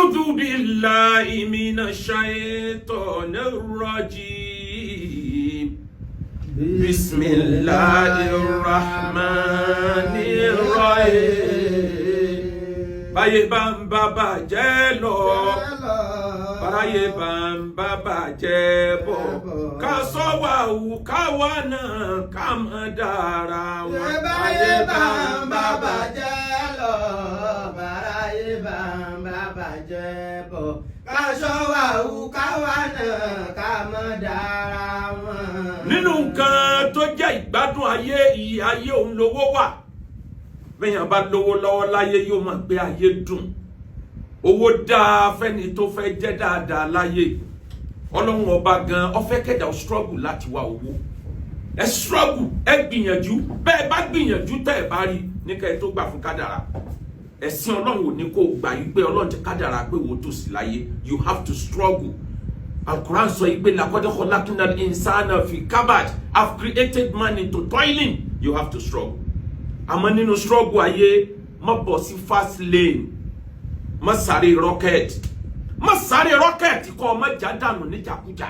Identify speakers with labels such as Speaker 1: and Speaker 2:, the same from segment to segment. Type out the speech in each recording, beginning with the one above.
Speaker 1: أعوذ بالله من الشيطان الرجيم بسم الله الرحمن الرحيم báyé bá ń bá bàjẹ́ lọ báyé bá ń bá bàjẹ́ bọ̀ ká sọ wà wù ká wà náà ká má dára wọn.
Speaker 2: báyé bá ń bá bàjẹ́ lọ báyé bá ń bá bàjẹ́ bọ̀ ká sọ wà wù ká wà náà ká má dára wọn.
Speaker 1: nínú nǹkan tó jẹ́ ìgbádùn ayé ìyè ayé òun lówó wà. bẹ́yàn bá lówó lọ́wọ́ láyé yóò máa gbé ayé dùn. owó dáa fẹ́ni tó fẹ́ jẹ́ dáadáa láyé. ọlọ́run ọba gan ó fẹ́ kẹ́dà ó struggle láti wá owó. ẹ struggle ẹ gbìyànjú bẹ́ẹ̀ bá gbìyànjú tẹ́ ẹ bá rí ní kẹ́ ẹ tó gbà fún kádàrá. ẹ̀sìn ọlọ́run ò ní kó gbà yí pé ọlọ́run ti kádàrá pé wò ó tó sí láyé. you have to struggle. Al-Quran sọ yí pé laqad khalaqna al-insana fi kabad. I've created man into toiling. You have to struggle. àmọ́ nínú struggle ayé má bọ́ sí fast lane má sáré rocket kọ́ má já dànù níjàkújà.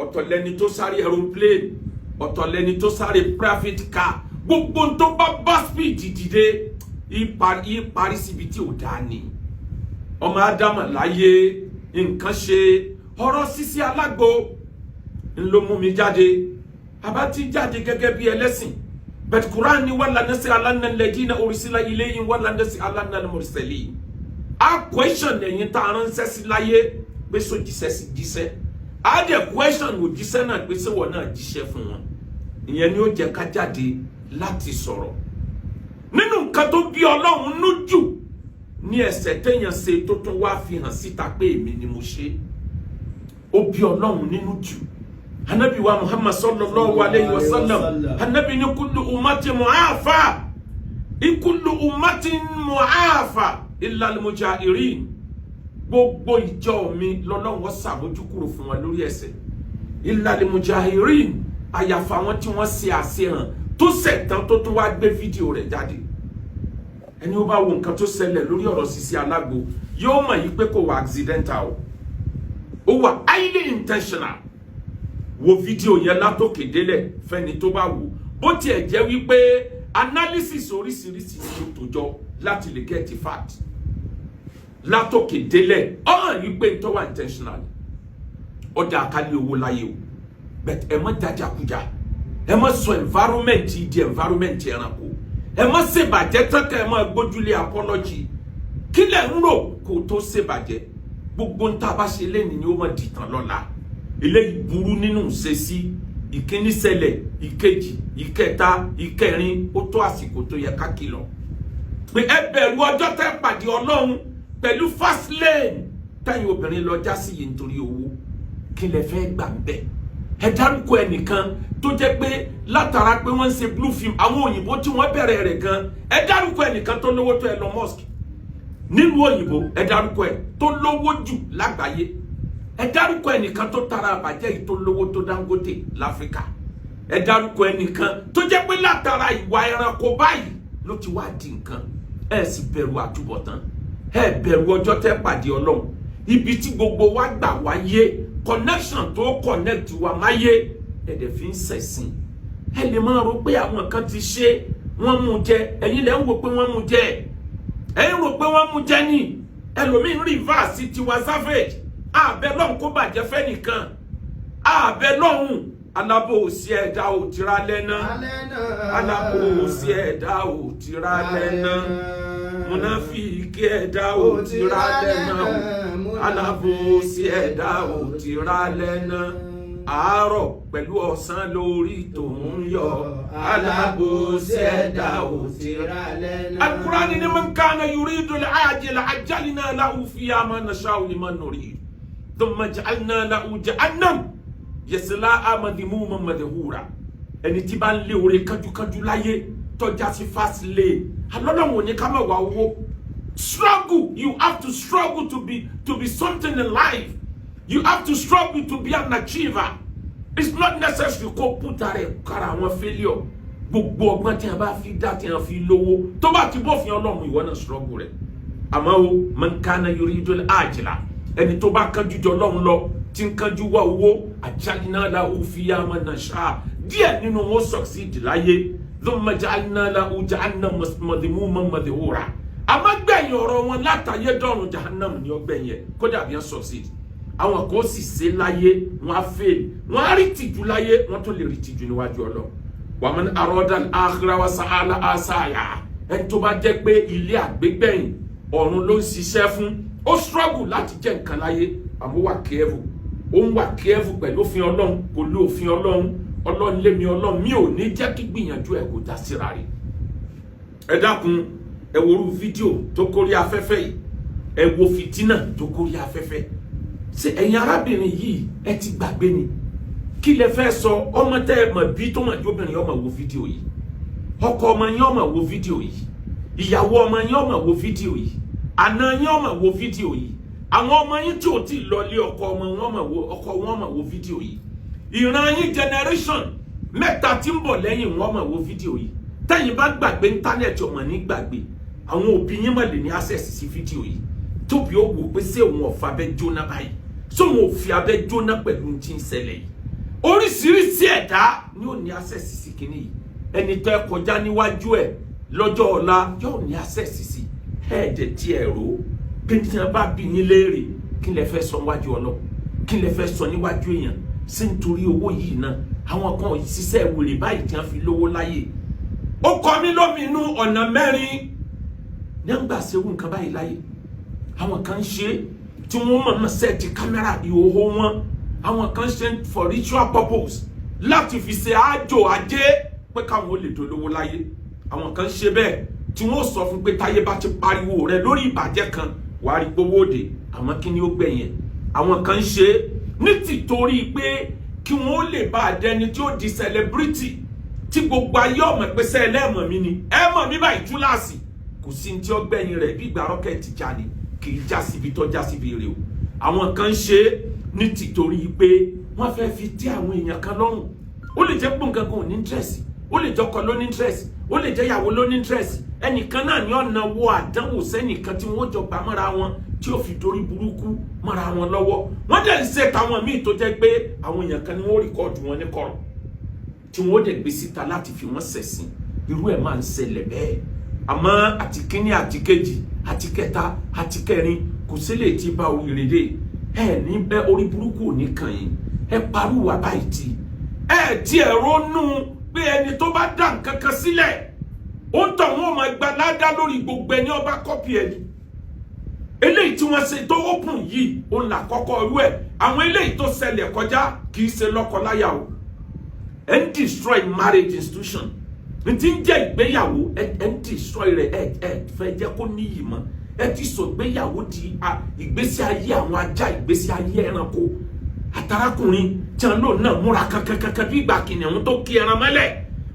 Speaker 1: ọ̀tọ̀ lẹni tó sáré aeroplane ọ̀tọ̀ lẹni tó sáré private car gbogbo tó bá speed dìde ìparí síbi tí ò dáa ni. ọmọ ádámà láyé nǹkan ṣe ọ̀rọ̀ sísí alágbo ńlọ mú mi jáde àbá ti jáde gẹ́gẹ́ bí ẹlẹ́sìn. But Quran ni wala nasi alanna alladina ursila ilayhim wala nasi alanna almursalin. A question ẹ̀yin tá ránṣẹ́ sí láyé pé so jíṣẹ́. A de question wo jíṣẹ́ náà pé ṣé wọ́n náà jíṣẹ́ fún wọn. Ìyẹn ni ó jẹ́ ká jáde láti sọ̀rọ̀. Nínú nǹkan tó bí Ọlọ́run nú jù ní ẹ̀ṣẹ̀ téèyàn ṣe tó tún wá fi hàn síta pé èmi ni mo ṣe. Ó bí Ọlọ́run nínú jù. Hanabi wa Muhammad sallallahu alayhi wa sallam hanabi ni kullu ummati mu'afa kullu ummati mu'afa illa al-mujahirin. gbogbo ìjọ mi lọ́lọ́run ṣàmójúkúrò fún wọn lórí ẹ̀ṣẹ̀ illa al-mujahirin àyàfà wọn tí wọ́n ṣe àṣehàn tó ṣẹ̀tàn tó tún wá gbé fídíò rẹ̀ jáde. ẹni ó bá wo nǹkan tó ṣẹlẹ̀ lórí ọ̀rọ̀ sísí alágbo yóò mọ̀ yí pé kò wà accidental ó wà highly intentional. Wo fídíò yẹn látòkè délẹ̀ fẹ́ni tó bá wò bó tiẹ̀ jẹ́ wípé analysis oríṣiríṣi ló tó jọ láti lè get the fact látòkè délẹ̀ ọ̀hún wípé tó wà intentional ọ̀dà àkálẹ̀ owó láyé o but ẹ má dájàkújà ẹ má sọ environment di environment ẹranko ẹ má ṣèbàjẹ́ tẹ́kẹ̀ ẹ má gbójúlé apology kílẹ̀ ń rò kó tó ṣèbàjẹ́ gbogbo ń tá a bá ṣe lẹ́nu ni ó má dìtàn lọ́la. Eléyìí burú nínú ṣesí ìkíní ṣẹlẹ̀ ìkejì ìkẹta ìkẹrin ó tó àsìkò tó yẹ ká kìlọ̀ pé ẹ bẹ̀rù ọjọ́ tẹ́ pàdé Ọlọ́run pẹ̀lú fast lane táyìn obìnrin lọ já sí yìí nítorí owó kí lẹ fẹ́ gbà ń bẹ̀. ẹ dárúkọ ẹnìkan tó jẹ́ pé látara pé wọ́n ń ṣe blue film àwọn òyìnbó tí wọ́n bẹ̀rẹ̀ rẹ̀ gan ẹ dárúkọ ẹnìkan tó lówó tó Elon Musk nílùú òyìnbó ẹ dárúkọ ẹ tó lówó jù lágbàáyé. ẹ dárúkọ ẹnìkan tó tara àbàjẹ́ yìí tó lówó tó Dangote láfíríkà. ẹ dárúkọ ẹnìkan tó jẹ́ pé látara ìwà ẹranko báyìí ló ti wá di nǹkan. ẹ sì bẹ̀rù àtúbọ̀tán ẹ bẹ̀rù ọjọ́ tẹ́ pàdé Ọlọ́run ibi tí gbogbo wa gbà wáyé connection tó connect wa máyé ẹ̀dẹ̀ fi ń ṣẹ̀sìn. ẹ lè máa rò pé àwọn kan ti ṣe wọ́n mú jẹ ẹ̀yin lẹ́ ń wò pé wọ́n mú jẹ ẹ̀yin rò pé wọ́n mú jẹ ní ẹlòmíín reverse Tiwa Savage. Àbẹ̀ lọ́hùn kó bàjẹ́ fẹ́ nìkan àbẹ̀ lọ́hùn alábòsí ẹ̀dá ò tira lẹ́nà alábòsí ẹ̀dá ò tira lẹ́nà múnáfíkì ẹ̀dá ò tira lẹ́nà alábòsí ẹ̀dá ò tira lẹ́nà àárọ̀ pẹ̀lú ọ̀sán lórí tòun yọ alábòsí ẹ̀dá ò tira lẹ́nà. Al-Qur'an ni man kana yuridu al-ajila ajjalna lahu fiha ma nasha'u liman nurid. ثم جعلنا له جهنم يصلاها مذموما مدحورا. ẹni tí bá ń lé oore kánjúkánjú láyé tọ́já sí fast lane alọ́lọ́wọ́ ní ká má wá owó. Struggle, you have to struggle to be something in life. You have to struggle to be an achiever. It's not necessary kó púta rẹ̀ kára àwọn failure. gbogbo ọgbọ́n tí a bá fi dá tí a fi lówó tó bá ti bófin Ọlọ́run ìwọ náà struggle rẹ̀. àmọ́ o man kana yuridul ajila ẹni tó bá kánjú jọ lọ́hùn lọ tí ń kánjú wá owó ajalna lahu fiha ma nasha díẹ̀ nínú wọn succeed láyé thumma ja'alna lahu jahannama madhmuman madhura àmọ́ gbẹ̀yìn ọ̀rọ̀ wọn látàyé dọ̀run jahannam ni ọgbẹ̀yìn kódà bí wọ́n succeed àwọn kò sì ṣe láyé wọn á fail wọn á rí tìjú láyé wọn tó lè rí tìjú níwájú Ọlọ́run wa man arada al-akhirah wa sa'ala asaya ẹni tó bá jẹ́ pé ilé àgbégbẹ̀yìn ọ̀run ló ń ṣiṣẹ́ fún ó struggle láti jẹ́ nǹkan láyé àmọ́ wà careful ó ń wà careful pẹ̀lú òfin Ọlọ́run kò lé òfin Ọlọ́run lémi Ọlọ́run mi ò ní jẹ́ kí gbìyànjú ẹ̀ kó já síra rẹ̀ ẹ dákun ẹ worú fídíò tó kórí afẹ́fẹ́ yìí ẹ wo fìtínà tó kórí afẹ́fẹ́ ṣé ẹ̀yin arábìnrin yìí ẹ ti gbàgbé ni kí lẹ fẹ́ sọ ọmọ tẹ́ ẹ mọ̀ bí tó mọ̀ jóbìnrin ọmọ wo fídíò yìí ọkọ ọmọ yín ọmọ wo fídíò yìí ìyàwó ọmọ yín ọmọ wo fídíò yìí àna yín ọmọ wo fídíò yìí àwọn ọmọ yín tí ò tí ì lọlé ọkọ wọn ọmọ wo fídíò yìí ìran yín generation mẹ́ta tí ń bọ̀ lẹ́yìn wọn ọmọ wo fídíò yìí tẹ́yìn bá gbàgbé íńtánẹ́ẹ̀tì ọmọ ní gbàgbé àwọn òbí yín mọ̀ lè ní access sí fídíò yìí tóbi ó wò pé ṣé òun ọ̀fà abẹ́ jóná báyìí ṣé òun ò fi abẹ́ jóná pẹ̀lú tí ń ṣẹlẹ̀ yìí oríṣiríṣi ẹ̀dá ni ó ní access sí kíní yìí ẹni tó ẹ kọjá níwájú ẹ lọ́jọ́ ọ̀la yóò ní access sí ẹ̀ẹ́dẹ̀ tí ẹ rò kí ni wọ́n bá bí yín léèrè kí lẹ fẹ́ sọ níwájú Ọlọ́run kí lẹ fẹ́ sọ níwájú èèyàn sí nítorí owó yìí náà àwọn kan ṣiṣẹ́ wèrè báyìí tí wọ́n fi lówó láyè ó kọ mí lóminú ọ̀nà mẹ́rin ní àgbà ṣerú nǹkan báyìí láyè àwọn kan ṣe tí wọ́n mọ̀ sẹ́ẹ̀tì kámẹ́rà ìhòòhò wọn àwọn kan ṣe for ritual purpose láti fi ṣe àjò ajé pé káwọn ó lè dolówó láyé àwọn kan ṣe bẹ́ẹ̀ tí wọ́n sọ fún pé táyé bá ti pariwo rẹ lórí ìbàjẹ́ kan wàá rí gbowó òde àmọ́ kí ni ó gbẹ̀yìn àwọn kan ṣe ní tìtorí pé kí wọ́n lè bá àdẹni tí ó di celebrity tí gbogbo ayé ọmọ pé sẹ́ ẹlẹ́mọ̀ mi ni ẹ mọ̀ mi báyìí túláàsì kò sí ní tí ó gbẹ̀yìn rẹ̀ bí ìgbà rọ́kẹ̀tì já ni kì í já síbi tó já síbi rè o àwọn kan ṣe ní tìtorí pé wọ́n fẹ́ fi tí àwọn èèyàn kan lọ́rùn ó lè jẹ́ pé nǹkan kan ò ní interest ó lè jọkọ ló ní interest ó lè jẹ́ ìyàwó ló ní interest ẹnìkan náà ní ọ̀nà wo àdánwò sẹ́nìkan tí wọ́n jọ gbà mọ́ra wọn tí ó fi dorí burúkú mọ́ra wọn lọ́wọ́ wọ́n dẹ̀ ń ṣe táwọn míì tó jẹ́ pé àwọn èèyàn kan ni wọ́n rìkọ́ọ̀dù wọn ní kọ̀rọ̀ tí wọ́n dẹ̀ gbé síta láti fi wọ́n ṣẹ̀sìn irú ẹ̀ máa ń ṣẹlẹ̀ bẹ́ẹ̀ àmọ́ àti kíní àti kejì àti kẹta àti kẹrin kò sí lè ti bá oríire dé ẹ ní bẹ́ orí burúkú ò ní kàn yín ẹ parú wa báyìí tí ẹ ti ẹ ronú pé ẹni tó bá dá nǹkan kan sílẹ̀ ó ń tọ̀ wọ́n máa gba ládá lórí gbogbo ẹni ọba kọ́pì ẹni eléyìí tí wọ́n ṣe tó open yìí ó ń là kọ́kọ́ irú ẹ̀ àwọn eléyìí tó ṣẹlẹ̀ kọjá kì í ṣe lọ́kọláya o ẹ ń destroy marriage institution n ti ń jẹ́ ìgbéyàwó ẹ ń destroy rẹ̀ ẹ fẹ́ jẹ́ kó níyì mọ́ ẹ ti sọ ìgbéyàwó di ìgbésí ayé àwọn ajá ìgbésí ayé ẹranko àtàrákùnrin tí wọn lò náà múra kankankankan bí ìgbà kìnìún tó kí ẹran mọ́lẹ̀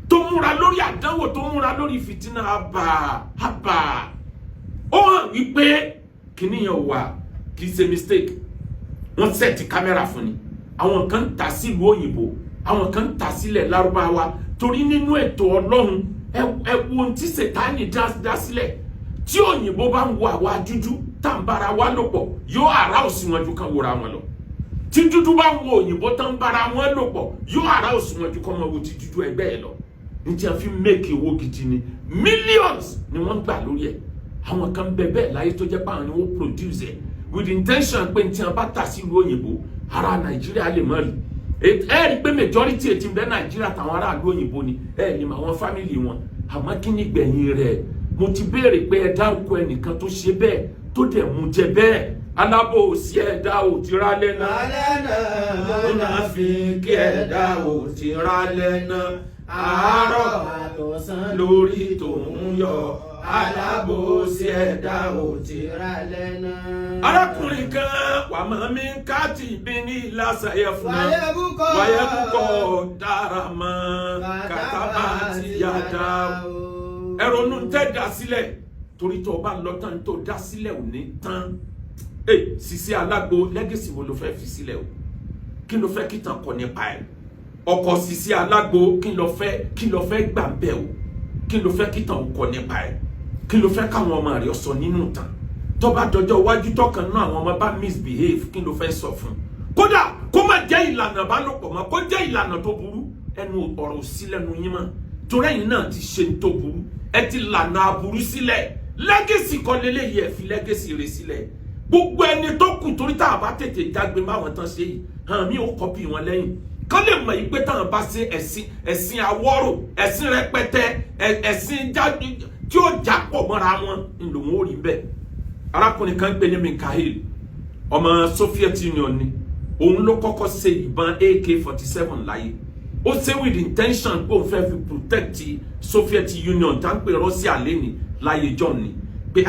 Speaker 1: tó múra lórí àdánwò tó múra lórí fìtínà àbà ó hàn wípé kìnìyàn wà kì í ṣe mistake wọ́n sẹ́ẹ̀tì kámẹ́rà fún ni àwọn kan ń tà sílùú òyìnbó àwọn kan ń tà sílẹ̀ lárúbáwá torí nínú ètò Ọlọ́run ẹ wo ohun tí Sátánì dá sílẹ̀ tí òyìnbó bá ń wo àwa dúdú tá ń bára wa lò pọ̀ yóò àrá òsì wọn ju kan wòra wọn lọ tí dúdú bá ń wo òyìnbó tá ń bára wọn lò pọ̀ yóò àrá òsì wọn ju kan wọn wo ti dúdú ẹgbẹ́ ẹ lọ ní tí a fi make owó gidi ni millions ni wọ́n gbà lórí ẹ̀ àwọn kan bẹ bẹ́ẹ̀ láyé tó jẹ́ pàwọn ni wọ́n produce ẹ̀ with intention pé tí a bá tà sí ìlú òyìnbó ara Nàìjíríà lè mọ̀ rí ẹ rí pé majority ètí bẹ Nàìjíríà táwọn aráàlú òyìnbó ni ẹ ní àwọn family wọn àmọ́ kí ni gbẹ̀yìn rẹ̀ mo ti béèrè pé ẹ dárúkọ ẹnìkan tó ṣe bẹ́ẹ̀ tó dẹ̀ mú jẹ bẹ́ẹ̀ alábòsí ẹ̀dá ò ti rá lẹ́nà múnáfíkí ẹ̀dá ò ti rá lẹ́nà àárọ̀ àtọ̀sán lórí tòun yọ alábòsí ẹ̀dá ò ti rá lẹ́nà. arákùnrin kan wà máa mi káàtì bí ní lásàyẹ fún un wáyébùkọ dára mọ́ kàtàbà ti yá dá ẹrọnú tẹ́ dá sílẹ̀ torí tó bá lọ tán tó dá sílẹ̀ ò ní tán Sisi Alágbo legacy wo ló fẹ́ fi sílẹ̀ o kí ló fẹ́ kí tàn kọ́ nípa ẹ̀ ọkọ Sisi Alágbo kí ló fẹ́ gbà bẹ́ẹ̀ o kí ló fẹ́ kí tàn kọ́ nípa ẹ̀ kí ló fẹ́ káwọn ọmọ rẹ̀ sọ nínú tàn tó bá dọjọ́ iwájú tọkàn náà àwọn ọmọ bá misbehave kí ló fẹ́ sọ fún kódà kó má jẹ́ ìlànà ìbálòpọ̀ mọ́ kó jẹ́ ìlànà tó burú ẹnu ọ̀rọ̀ sí lẹ́nu yín mọ́ torí ẹ̀yin náà ti ṣe tó burú ẹ ti lànà aburú sílẹ̀ lẹ́gẹ̀sì kan lélẹ́yìí ẹ fi lẹ́gẹ̀sì rẹ̀ sílẹ̀ gbogbo ẹni tó kù torí tá a bá tètè jágbe máwọn tán ṣe yìí hàn mí ò kọ́pì wọn lẹ́yìn kán lè mọ̀ yìí pé táwọn bá ṣe ẹ̀sìn àwọ̀rò ẹ̀sìn rẹpẹtẹ ẹ̀sìn tí ó já pọ̀ mọ́ra wọn ńlòun ò rí bẹ́ẹ̀ arákùnrin kan gbé ní Mikhail ọmọ Soviet Union ni òun ló kọ́kọ́ ṣe ìbọn AK-47 láyé ó ṣe with intention pé òun fẹ́ fi protect Soviet Union tá ń pè Russia lẹ́ni láyé john ni pé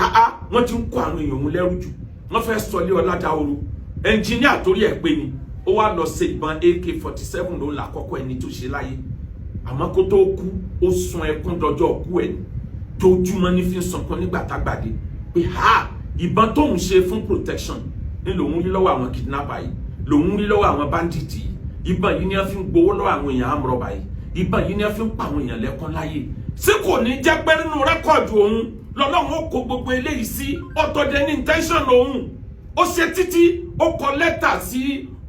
Speaker 1: wọ́n ti ń kó àwọn èèyàn òun lẹ́rù jù wọ́n fẹ́ sọlé Ọládàoru ẹnjìníà torí ẹ̀ pé ni ó wá lọ ṣe ìbọn AK-47 ló là kọ́kọ́ ẹni tó ṣe láyé àmọ́ kó tó kú ó sun ẹkún dọjọ́ kú ẹ̀ tójúmọ́ ní fi ń sọkún nígbà tágbàdé pé ìbọn tóun ṣe fún protection ní lòun rí lọ́wọ́ àwọn kidnapper yìí lòun rí lọ́wọ́ àwọn bandit yìí ìbọn yìí ni wọ́n fi ń gbowó lọ́wọ́ àwọn èèyàn amúrọ̀bà yìí ìbọn yìí ni wọ́n fi ń pa àwọn èèyàn lẹ́kún láyé ṣé kò ní jẹ́ pé nínú rẹ́kọ̀dù òun lọ́lọ́run ó kó gbogbo eléyìí sí ọ̀tọ̀dẹ̀ ní intention òun ó ṣe títí ó kọ lẹ́tà sí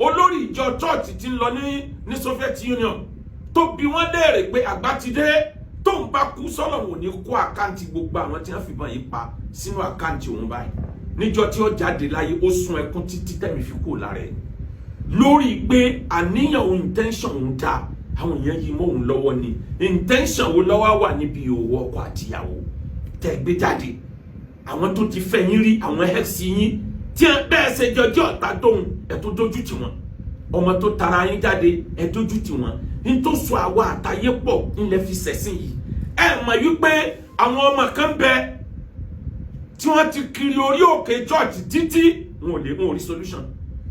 Speaker 1: olórí ìjọ church tí ń lọ ní Soviet Union tó bi wọ́n léèrè pé àgbà ti dé tóun bá kú sọ́lọ́run ò ní kó àkáǹtì gbogbo àwọn tí wọ́n fìbọn yìí pa sínú àkáǹtì òun báyìí níjọ́ tí ó jáde láyé ó sun ẹkún títí tẹ̀mí fi kó lára ẹ̀ lórí pé àníyàn òun intention òun dá àwọn èèyàn yìí mọ́ òun lọ́wọ́ ni intention wo lọ́wọ́ wà níbi òwò ọkọ àtìyàwó tẹ́ gbé jáde àwọn tó ti fẹ́ yín rí àwọn ex yín tí bẹ́ẹ̀ ṣe jọjọ́ ọ̀tá tóun ẹ̀ tó dójú tì wọ́n ọmọ tó tara yín jáde ẹ̀ dójú tì wọ́n ní tó so àwa àtayé pọ̀ ńlẹ̀ fi ṣẹ̀sìn yìí ẹ mọ̀ wípé àwọn ọmọ kan bẹ tí wọ́n ti kiri orí òkè church títí wọn ò rí solution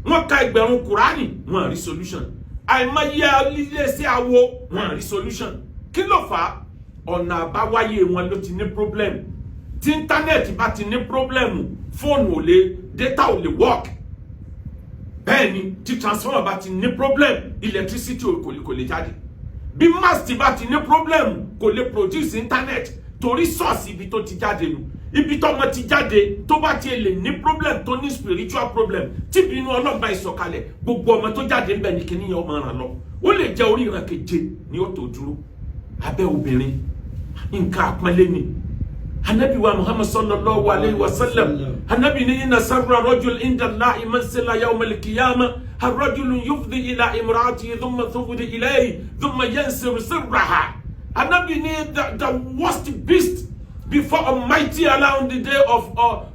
Speaker 1: wọ́n ka ẹgbẹ̀rún kùránì wọn rí solution àìmọye ilé sí àwo wọn rí solution kí ló fà á ọ̀nà àbáwáyé wọn ló ti ní problem tí íńtánẹ́ẹ̀tì bá ti ní problem fóònù ò lè data ò lè work bẹ́ẹ̀ ni tí transformer bá ti ní problem electricity kò lè jáde bí mast bá ti ní problem kò lè produce internet torí source ibi tó ti jáde nù ibi tó ọmọ ti jáde tó bá ti lè ní problem tó ní spiritual problem tí bínú ọlọ́mọba ìsọ̀kalẹ̀ gbogbo ọmọ tó jáde ń bẹ̀ ní kíní yẹn ọmọ ràn lọ ó lè jẹ́ orí ìran keje ni ó tó dúró abẹ́ obìnrin nǹkan àpọ́nlé ni anabi wa Muhammad sallallahu alayhi wa sallam anabi ni inna sarra rajul inda Allahi mansila yawm al-qiyamah الرجل يفضي إلى امرأته ثم تفضي إليه ثم ينسر سرها. Anabi need the worst beast before Almighty Allah on the day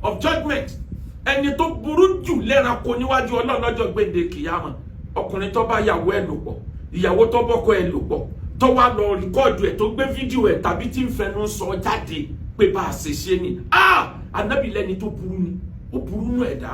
Speaker 1: of judgment. Ẹni tó burú jù lẹ́ranko níwájú Ọlọ́run lọ́jọ́ gbèǹde kìyàmá. Ọkùnrin tó bá yàwó ẹ̀ lò pọ̀, ìyàwó tó bọ́kọ ẹ̀ lò pọ̀, tó wá lọ rìkọ́ọ̀dù ẹ̀ tó gbé fídíò ẹ̀ tàbí tí ń fẹnu sọ jáde pé bá a ṣe ṣe ni. Anabi lẹ́ni tó burú ni, ó burú nù ẹ̀dá.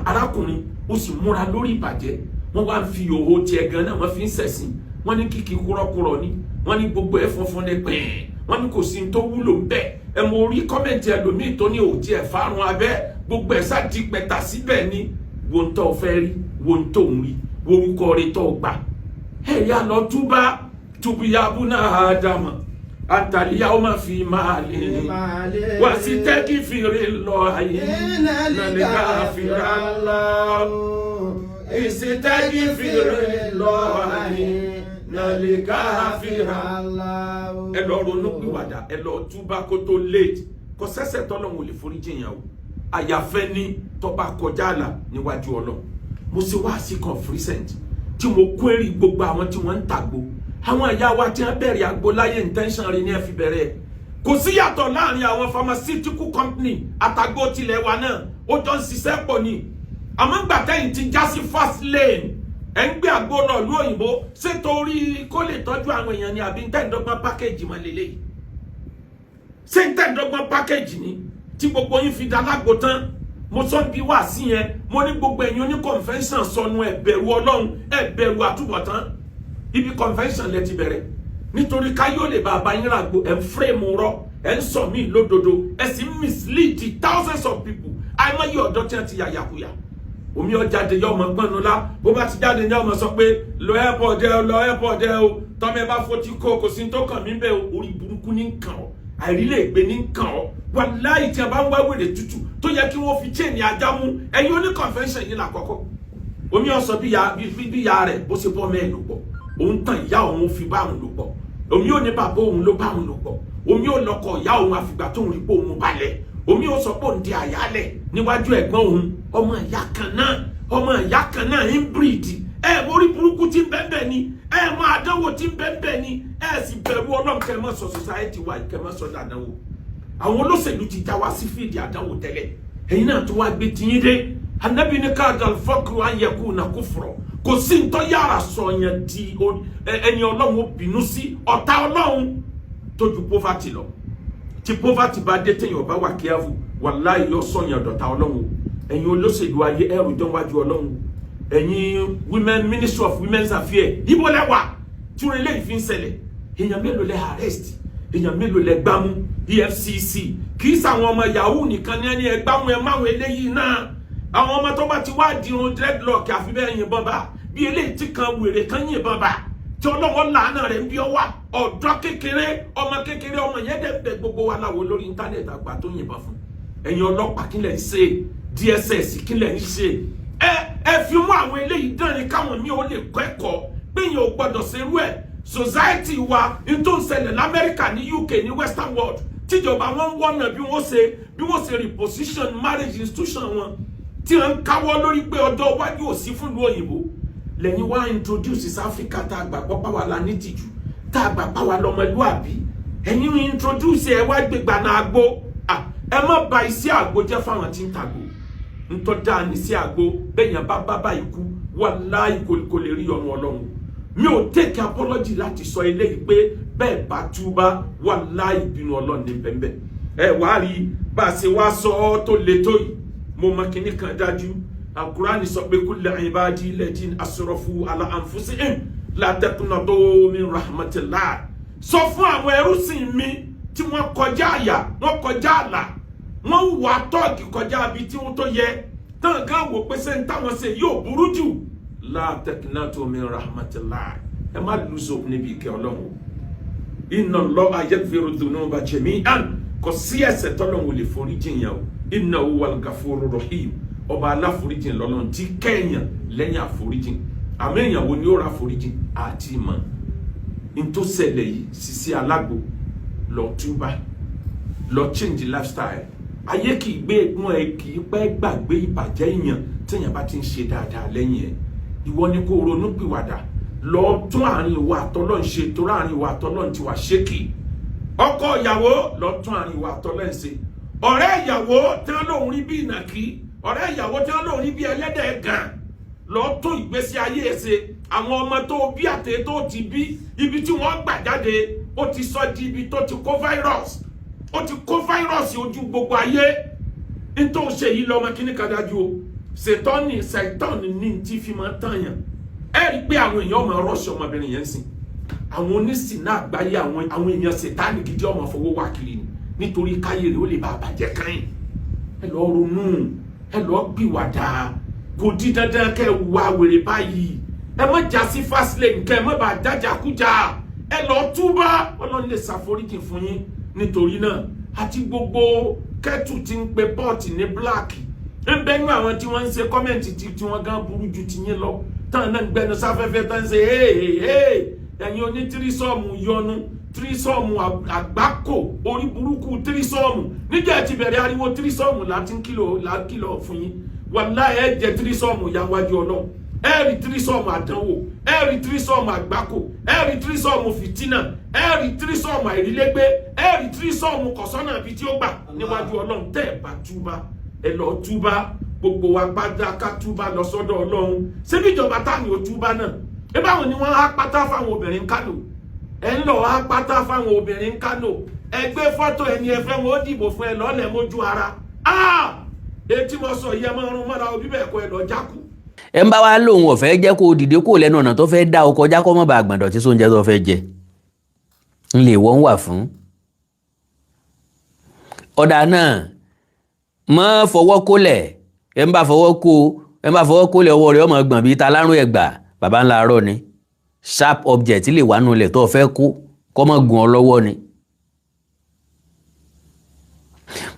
Speaker 1: Arákùnrin ó sì múra lórí ìbàjẹ́ wọ́n wá ń fi òhò tiẹ̀ gan náà wọ́n fi ń ṣẹ̀sìn wọ́n ní kíkì kúrọ́kúrọ́ ni wọ́n ní gbogbo ẹ̀ funfun ní pẹ́ẹ́n wọ́n ní kò sí ní tó wúlò ń bẹ̀ ẹ̀ mo rí kọ́mẹ̀ntì ẹlòmíì tó ní òtí ẹ̀ fárun abẹ́ gbogbo ẹ̀ sáà di pẹ̀tà síbẹ̀ ni wo ń tọ́ fẹ́ rí wo ń tó ń rí wo orúkọ rẹ̀ tó gbà ẹ̀ yà lọ túbá tubuyabu náà Ádámà àtàlíyàwó fi máa lè wá sí tẹ́kì fìrè lọ ayé nàlẹ́ká fìrà lọ ìsìtẹ́kì fìrè lọ ayé nàlẹ́ká fìrà lọ. ẹ lọ ronú pìwàdà ẹ lọ túbá kó tó late kò sẹ́sẹ̀ tọ́lọ́hun ò lè foríjì yàn o àyàfẹ́ ní tọ́ba kọjá àlà níwájú Ọlọ́run mo ṣe wá sí conference tí mo query gbogbo àwọn tí wọ́n ń tàgbó àwọn ìyá wa tí wọ́n bẹ̀rẹ̀ àgbo láyé intention rẹ̀ ní ẹ fi bẹ̀rẹ̀ kò sí yàtọ̀ láàrin àwọn pharmaceutical company àtàgbò tilẹ̀ wa náà ó jọ ń ṣiṣẹ́ pọ̀ ni àmọ́ gbà tẹ́yìn ti já sí fast lane ẹ̀ ń gbé àgbo lọ ìlú òyìnbó ṣé torí kó lè tọ́jú àwọn èèyàn ni àbí ntẹ́ǹdọ́gbọ́n package mọ́ lélẹ́yìí ṣé ntẹ́ǹdọ́gbọ́n package ni tí gbogbo yín fi dalágbo tán mo sọ bí wà sí yẹn mo ní gbogbo ẹ̀yin oní convention sọnù ẹ bẹ̀rù Ọlọ́run ẹ bẹ̀rù àtúbọ̀tán ibi convention lẹ ti bẹ̀rẹ̀ nítorí káyọ̀ lè bá àbáyín ràgbò ẹ̀ ń frame rọ ẹ̀ ń sọ mí lódodo ẹ̀ sì mislead the thousands of people àìmọye ọ̀dọ́ tí wọ́n ti yàyàkuyà omi ọjàde yọ ọmọ pọ́nnu lá bó bá ti jáde ní ọmọ sọ pé lọ airport ẹ o tọ́mọ ẹ bá fotí kó kò sí tó kàn mí bẹ́ẹ̀ orí burúkú ní kàn ọ́ àìrí lè gbé ní kàn ọ́ wàláhì tí a bá ń wá wèrè tútù tó yẹ kí wọ́n fi chain ajá mú ẹ̀yin oní convention yìí lákọ̀ọ́kọ́ omi ọ̀sán bí ya rẹ̀ bó ṣe bọ́ mẹ́ẹ̀ lò pọ̀ òun tàn ìyá òun fi bá òun lò pọ̀ omi ò ní bàbá òun ló bá òun lò pọ̀ omi ò lọkọ ìyá òun àfìgbà tó ń rí pé òun balẹ̀ omi ò sọ pé òun di àyálẹ̀ níwájú ẹ̀gbọ́n òun ọmọ ìyá kan náà inbreed mórí burúkú tí ń bẹ́ẹ̀ ni mọ àdánwò tí ń bẹ́ẹ̀ ni sì bẹ̀rù Ọlọ́run kẹ́ mọ́ sọ society wa kẹ́ mọ́ sọ àdánwò àwọn olóṣèlú ti já wá sí fíìdì àdánwò tẹ́lẹ̀ ẹ̀yin náà tó wá gbé tiyín dé Ànábì ní káàdà fọ́kùrù ayẹ̀kú nà kufra kò sí ń tọ́ yàrá sọ yẹn di ẹni Ọlọ́run bínú sí ọ̀tá Ọlọ́run tó ju poverty lọ tí poverty bá dé téèyàn bá wà careful wàláhì yóò sọ yẹn dọ̀tá Ọlọ́run ẹ̀yin olóṣèlú ayé ẹrù jọ wájú Ọlọ́run ẹ̀yin women ministry of women's affairs ibo lẹ́wà tí wọ́n lè fi ń ṣẹlẹ̀ èèyàn mélòó lẹ́ arrest èèyàn mélòó lẹ́ gbámú EFCC kì í sàwọn ọmọ yahoo nìkan ní ẹni ẹgbàmú ẹ máwọn eléyìí náà àwọn ọmọ tó bá ti wá dirun dreadlock àfi bẹ́ẹ̀ yìnbọn bá bí eléyìí tí kan wèrè kan yìnbọn bá tí ọlọ́wọ́ làánà rẹ̀ ń bí ọ wà ọ̀dọ́ kékeré ọmọ yẹn dẹ̀ bẹ gbogbo wa láwo lórí íńtánẹ̀tì àgbà tó yìnbọn fún ẹ̀yin ọlọ́pàá kí lẹ̀ ń ṣe DSS kí lẹ̀ ń ṣe ẹ fi mú àwọn eléyìí dánrin káwọn mi ò lè kẹ́kọ̀ọ́ pé yẹn ò gbọ́dọ̀ ṣerú ẹ̀ society wa n tó ń ṣẹlẹ̀ lamẹ́ríkà ní UK ní western world tíjọba wọn ń wọ́nà bí wọ́n ṣe reposition marriage institution wọn tí wọ́n ń káwọ́ lórí pé ọjọ́ iwájú ò sí fún ìlú òyìnbó lẹ́yìn wá introduce South Africa tá a gbà pọ́ pàwọ́ la ní tìjú tá a gbà pàwọ́ lọ́mọlúàbí ẹ̀yin introduce ẹ̀ wá gbégbá náà àgbo ẹ má ba iṣẹ́ àgbo jẹ́ fáwọn tí ń tàgbo ntọ́ dáa ní sí àgbo bẹ́yàn bá ikú wàláhì kò lè rí ọmọ Ọlọ́run mi ò take apology láti sọ eléyìí pé bẹ́ẹ̀ bá túbá wàláhì ìbínú Ọlọ́run ní bẹ́ẹ̀ ẹ wá rí bá a ṣe wá sọ ọ́ tó le tó yìí mo mọ kíní kan dájú Al-Qur'ani sọ pé kulli ibadi alladhina asrafu ala anfusihim la taqnatu min rahmatillah sọ fún àwọn ẹrúsìn mi tí wọ́n kọjá àyà wọ́n kọjá àlà wọ́n wà tọ́ọ̀gì kọjá bí tí wọ́n tó yẹ tán ká wò pé ṣe ń táwọn ṣe yóò burú jù la taqnatu min rahmatillah ẹ má lùsọ níbi ìkẹ́ Ọlọ́run inna Allaha yaghfiru dhunuba jami'an kò sí ẹ̀ṣẹ̀ tọ́lọ́run lè forí jìn yàn o innahu huwal ghafurur rahim ọba aláforíjìn lọ́lọ́run tí kẹ́yàn lẹ́yìn àforíjìn àmọ́ èèyàn wo ni ó ra àforíjìn àti ìmọ̀ in tó ṣẹlẹ̀ yìí Sisi Alágbo lọ túbá lọ change lifestyle ayé kì í gbé egun ẹ kì í pẹ́ gbàgbé ìbàjẹ́ èèyàn téèyàn bá ti ń ṣe dáadáa lẹ́yìn ẹ̀ ìwọ ni kó ronú pìwàdà lọ tún àárín ìwà àtọ́lọ́run ṣe tó ráàrin ìwà àtọ́lọ́run ti wà ṣéèkì ọkọ ìyàwó lọ tún àárín ìwà àtọ́lọ́run ṣe ọ̀rẹ́ ìyàwó tí wọ́n lòun rí bí ìnàkí ọ̀rẹ́ ìyàwó tí wọ́n lòun rí bí ẹlẹ́dẹ̀ gan lọ tún ìgbésí ayé ẹ̀ ṣe àwọn ọmọ tó bí àtẹ tó ti bí ibi tí wọ́n gbà jáde ó ti sọ di ibi tó ti kó virus ó ti kó fáírọ̀sì ojú gbogbo ayé nítorí ṣe yìí lọ́mọ kíní kan dájú o ṣètọ́nì ní tí fi máa tàn yàn ẹ rí i pé àwọn èèyàn ọmọ rọ́ọ̀ṣì ọmọbìnrin yẹn ń sìn àwọn onísìn náà àgbáyé àwọn èèyàn ṣètánì gidi ọmọ fowó wá kiri ni nítorí káyé rẹ̀ ó lè bá àbàjẹ́ káyìn ẹ lọ ronú ẹ lọ gbìwàdà kò di dandan kẹ wá wèrè báyìí ẹ má já sí fast lane kẹ ẹ má bàa dájàkújà ẹ lọ túbá Ọlọ́run lè ṣàforíjì fún yín nítorí náà àti gbogbo kẹ́tù tí ń pe pọ́ọ̀tì ní black ń bẹ́nu àwọn tí wọ́n ń ṣe kọ́mẹ̀ntì tí wọ́n gan burú ju ti yín lọ tán náà ń gbẹnu sáfẹ́fẹ́ tán ń ṣe ẹ̀yin oní tírísọ́ọ̀mù yọnu tírísọ́ọ̀mù àgbákò orí burúkú tírísọ́ọ̀mù níjà ti bẹ̀rẹ̀ ariwo tírísọ́ọ̀mù láti ń kìlọ̀ fún yín wàláhì ẹ jẹ tírísọ́ọ̀mù yáwájú Ọlọ́run ẹ rí tírísọ́ọ̀mù àdánwò ẹ rí tírísọ́ọ̀mù àgbákò ẹ rí tírísọ́ọ̀mù fìtínà ẹ rí tírísọ́ọ̀mù àìrílégbé ẹ rí tírísọ́ọ̀mù kọ̀sọ́nà ibi tí ó gbà níwájú Ọlọ́run tẹ́ ẹ bá túbá ẹ lọ túbá gbogbo wa gbádá ká túbá lọ sọ́dọ̀ Ọlọ́run ṣebí ìjọba táwọn ò túbá náà ẹ báwọn ni wọ́n á pátá fáwọn obìnrin Kánò ẹ ń lọ á pátá fáwọn obìnrin Kánò ẹ gbé fọ́tò ẹni ẹ fẹ́ wọn ó dìbò fún ẹ lọ́lẹ̀ mójú ara etí mo sọ yẹ mọ́ ọrùn mọ́ra òbí bẹ́ẹ̀ kọ́ ẹ lọ jákù.
Speaker 3: ẹ ń bá wa lóun ọ̀fẹ́ jẹ́ kó dìde kó lẹ́nu ọ̀nà tó fẹ́ dá o kọjá kó mọ́ bá àgbàdo tí sóúnjẹ tó fẹ́ jẹ ń lè wọ́n wà fún. ọ̀dà náà mọ́ fọwọ́ kólẹ̀ ẹ ń bá fọwọ́ kólẹ̀ ọwọ́ rẹ̀ ọmọ gbọ̀n bíi ta lárùn ẹ̀gbà bàbá ńlá arọ́ ni sharp object lè wà nulẹ̀ tó fẹ́ kó kọ́ mọ́ gùn ọ lọ́wọ́ ni.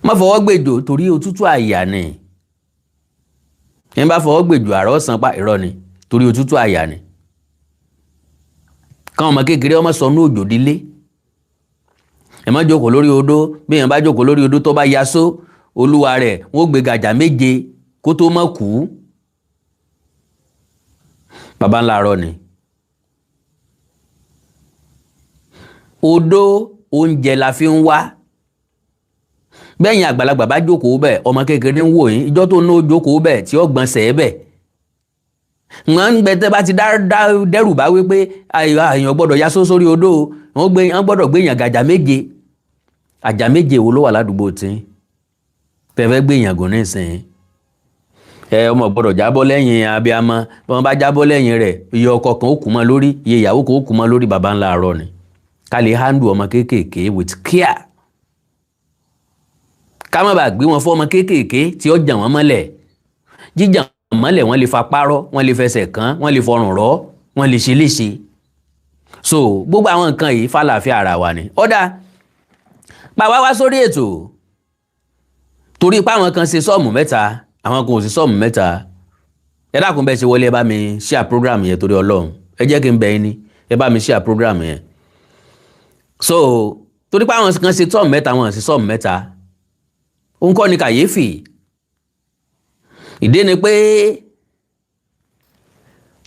Speaker 3: má fọwọ́ gbèjò torí òtútù àyà ni yẹn bá fọwọ́ gbèjò àrọ́ san pa irọ́ ni torí òtútù àyà ni káwọn ọmọ kékeré ọmọ sọ ní òjò dílé ẹ má jókòó lórí odó bí èèyàn bá jókòó lórí odó tó bá yasó olúwa rẹ̀ wọ́n gbé gàjà méje kó tó mọ̀ kú baba ńlá rọ ni odó oúnjẹ la fi ń wá bẹ́yìn àgbàlagbà bá jókòó bẹ́ẹ̀ ọmọ kékeré ń wò yín ìjọ́ tó ná jókòó bẹ́ẹ̀ tí ó gbọ̀n sẹ́ẹ̀ bẹ́ẹ̀ wọ́n ń gbẹ́tẹ́ bá ti dẹ́rù bá wípé àyàn gbọ́dọ̀ yasó sórí odó wọ́n gbọ́dọ̀ gbéyàn gàjà méje àjà méje wo ló wà ládùúgbò tí tẹ́fẹ́ gbéyàn gùn nísìnyí ọmọ gbọ́dọ̀ jábọ́ lẹ́yìn abiyamọ bí wọ́n bá jábọ́ lẹ́yìn rẹ̀ iye ọkọ kan ó kù mọ́ lórí iye ìyàwó kan ó kù mọ́ lórí baba ńlá àárọ̀ ni ká lè handle ọmọ kéékèèké with care ká má bàa gbé wọn fún ọmọ kéékèèké tí ó jà wọ́n mọ́lẹ̀ jíjà mọ́lẹ̀ wọ́n lè fa párọ́ wọ́n lè fẹsẹ̀ kàn wọ́n lè fọrùn rọ́ wọ́n lè ṣe léṣe so gbogbo àwọn nǹkan yìí fàlàáfíà ara wa ni ọ̀dà pàwá wá sórí ètò torí pé àwọn kan ṣe sọ́ọ̀mù mẹ́ta àwọn kan ò sí sọ́ọ̀mù mẹ́ta ẹ dákun bẹ́ẹ̀ ṣe wọlé ẹ bá mi share program yẹn torí ọlọ́run ẹ jẹ́ kí n bẹ̀ yín ní ẹ bá mi share program yẹn so torí pé àwọn kan ṣe sọ́ọ̀mù mẹ́ta wọn sí sọ́ọ̀mù mẹ́ta òun kọ́ ni kàyéfì ìdí ni pé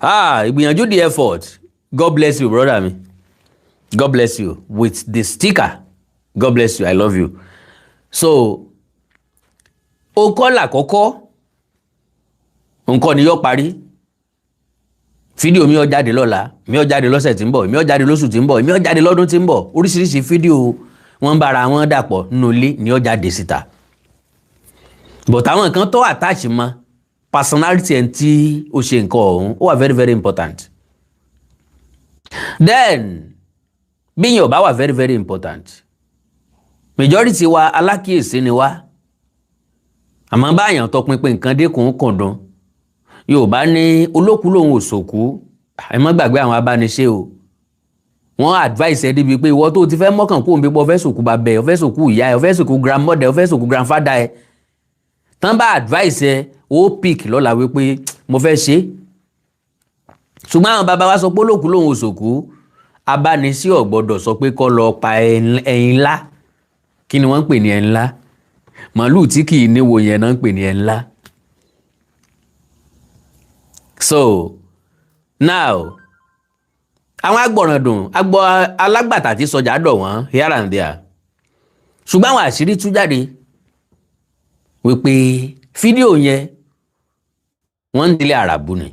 Speaker 3: ìgbìyànjú the effort God bless you brother mi God bless you with the sticker God bless you I love you so o kọ́ làkọ́kọ́ nǹkan ni yóò parí fídíò mi ó jáde lọ́la mi ó jáde lọ́sẹ̀ tí ń bọ̀ mi ó jáde lóṣù tí ń bọ̀ mi ó jáde lọ́dún tí ń bọ̀ oríṣiríṣi fídíò wọ́n ń bára wọn dàpọ̀ nínú ilé ni ó jáde síta but àwọn nǹkan tó attach mọ́ personality ẹ̀ tí ó ṣe nǹkan ọ̀hún ó wà very very important then bí yẹn ò bá wà very very important majority wa alákìyèsí ni wá àmọ́ báyàn tọpinpin nǹkan dékun kọ̀ọ̀dán Yorùbá ní olókùú lòun ò sòkú ẹ má gbàgbé àwọn abániṣe o wọ́n advice ẹ débi pé ìwọ tó ti fẹ́ mọ́kàn kó o bí pé o fẹ́ sòkú bàbá ẹ o fẹ́ sòkú ìyá ẹ o fẹ́ sòkú grandmother ẹ o fẹ́ sòkú grandfather ẹ tán bá advice ẹ ó pick lọ́la wípé mo fẹ́ ṣe ṣùgbọ́n àwọn bàbá wa sọ pé olókùú lòun ò sòkú abániṣe ò gbọ́dọ̀ sọ pé kó lọ pa ẹyin ńlá kí ni wọ́n ń pè ní ẹyin ńlá màálù tí kì í níwo yẹn náà ń pè ní ẹyin ńlá. So now àwọn agbọ̀ràndùn alágbàtà tí sọjà dọ̀ wọ́n here and there ṣùgbọ́n àwọn àṣírí tú jáde wípé fídíò yẹn wọ́n ń dilé àràbù ni.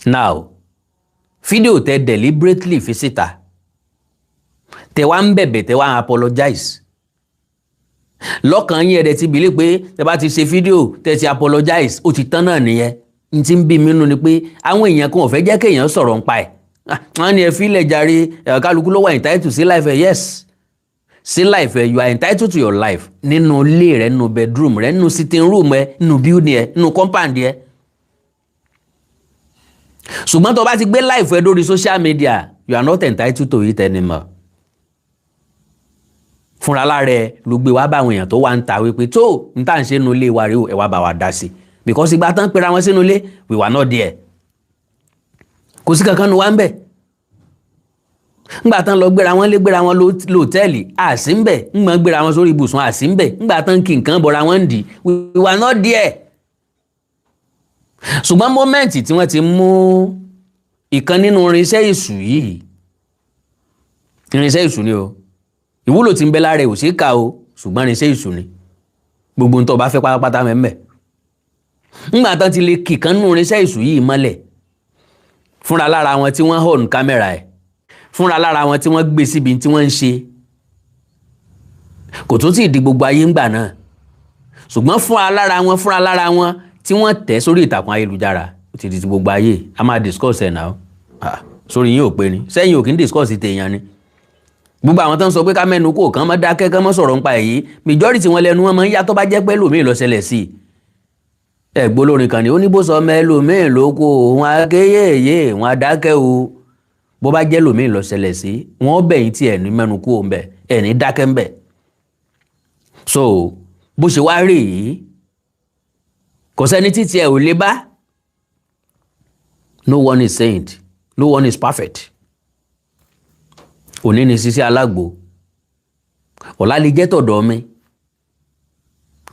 Speaker 3: Now fídíò tẹ deliberately fi síta tẹ wá ń bẹ̀bẹ̀ tẹ wá ń apologize lọ́kàn yín ẹ̀dẹ̀ ti bìlí pé tẹ bá ti ṣe fídíò tẹ ti apologize ó ti tán náà nìyẹn n ti ń bí mi nú ni pé àwọn èèyàn kan ò fẹ́ jẹ́ kéèyàn sọ̀rọ̀ ń pa ẹ̀ wọ́n ní ẹ fílẹ̀ jàre kálukú ló wà entitled sí life ẹ̀ yes sí life ẹ̀ you are entitled to your life nínú ilé rẹ nínú bedroom rẹ nínú sitting room ẹ nínú building ẹ nínú compound ẹ ṣùgbọ́n tó bá ti gbé life ẹ lórí social media you are not entitled to it anymore fúnra lára ẹ ló gbé wá bá àwọn èèyàn tó wá ń ta wípé tó ń tà ń ṣe nínú ilé wa rí ẹ wá bá wa dá sí because ìgbà tán pera wọn sínú ilé we were not there kò sí kankan nu wá ń bẹ̀ ńgbà tán lọ gbéra wọn lóòtẹ́ẹ̀lì àsí ń bẹ̀ ńgbà gbéra wọn sórí ibùsùn àsí ń bẹ̀ ńgbà tán kí nǹkan bọ̀ra wọn ń dì we were not there ṣùgbọ́n mọ́mẹ́ǹtì tí wọ́n ti mú ìkan nínú irinṣẹ́ èṣù yìí irinṣẹ́ èṣù ni o ìwúlò tí ń bẹ lára ẹ̀ ò sí ká o ṣùgbọ́n irinṣẹ́ èṣù ni gbogbo ń tó bá fẹ́ pátápátá mẹ́mẹ́ ńgbà tán ti lè kìkan nínú irinṣẹ́ èṣù yìí mọ́lẹ̀ fúnra lára wọn tí wọ́n hàn kámẹ́rà ẹ̀ fúnra lára wọn tí wọ́n gbé síbi tí wọ́n ń ṣe kò tún tí ì di gbogbo ayé ńgbà náà ṣùgbọ́n fúnra lára wọn tí wọ́n tẹ̀ sórí ìtàkùn ayélujára ó ti di ti gbogbo ayé a máa discuss ẹ̀ náà sórí yín ò pé ni sẹ́yìn ò kí ń discuss tèèyàn ni gbogbo àwọn tó ń sọ pé ká mẹ́nu kò kán mọ́ dákẹ́ kán mọ́ sọ̀rọ̀ nípa èyí majority wọn lẹ́nu wọn máa ń yá tó bá jẹ́ pé lòmíì lọ ṣẹlẹ̀ sí i gbólórin kan ní ó ní bó sọ mẹ́lòmíì ló kó wọn akéyèyè wọn adákẹ́ o bó bá jẹ́ lòmíì lọ ṣẹlẹ̀ sí wọn bẹ̀yìn tí ẹ̀ ní mẹ́nu kú òun bẹ̀ ẹ̀ ní dákẹ́ ń bẹ̀. So bó ṣe wá rí yìí kò sẹ́ni títí ẹ̀ ò lè bá. No one is saint, no one is perfect. Òní ni Sisi Alágbo, ọ̀la lè jẹ́ tọ̀dọ̀ mi.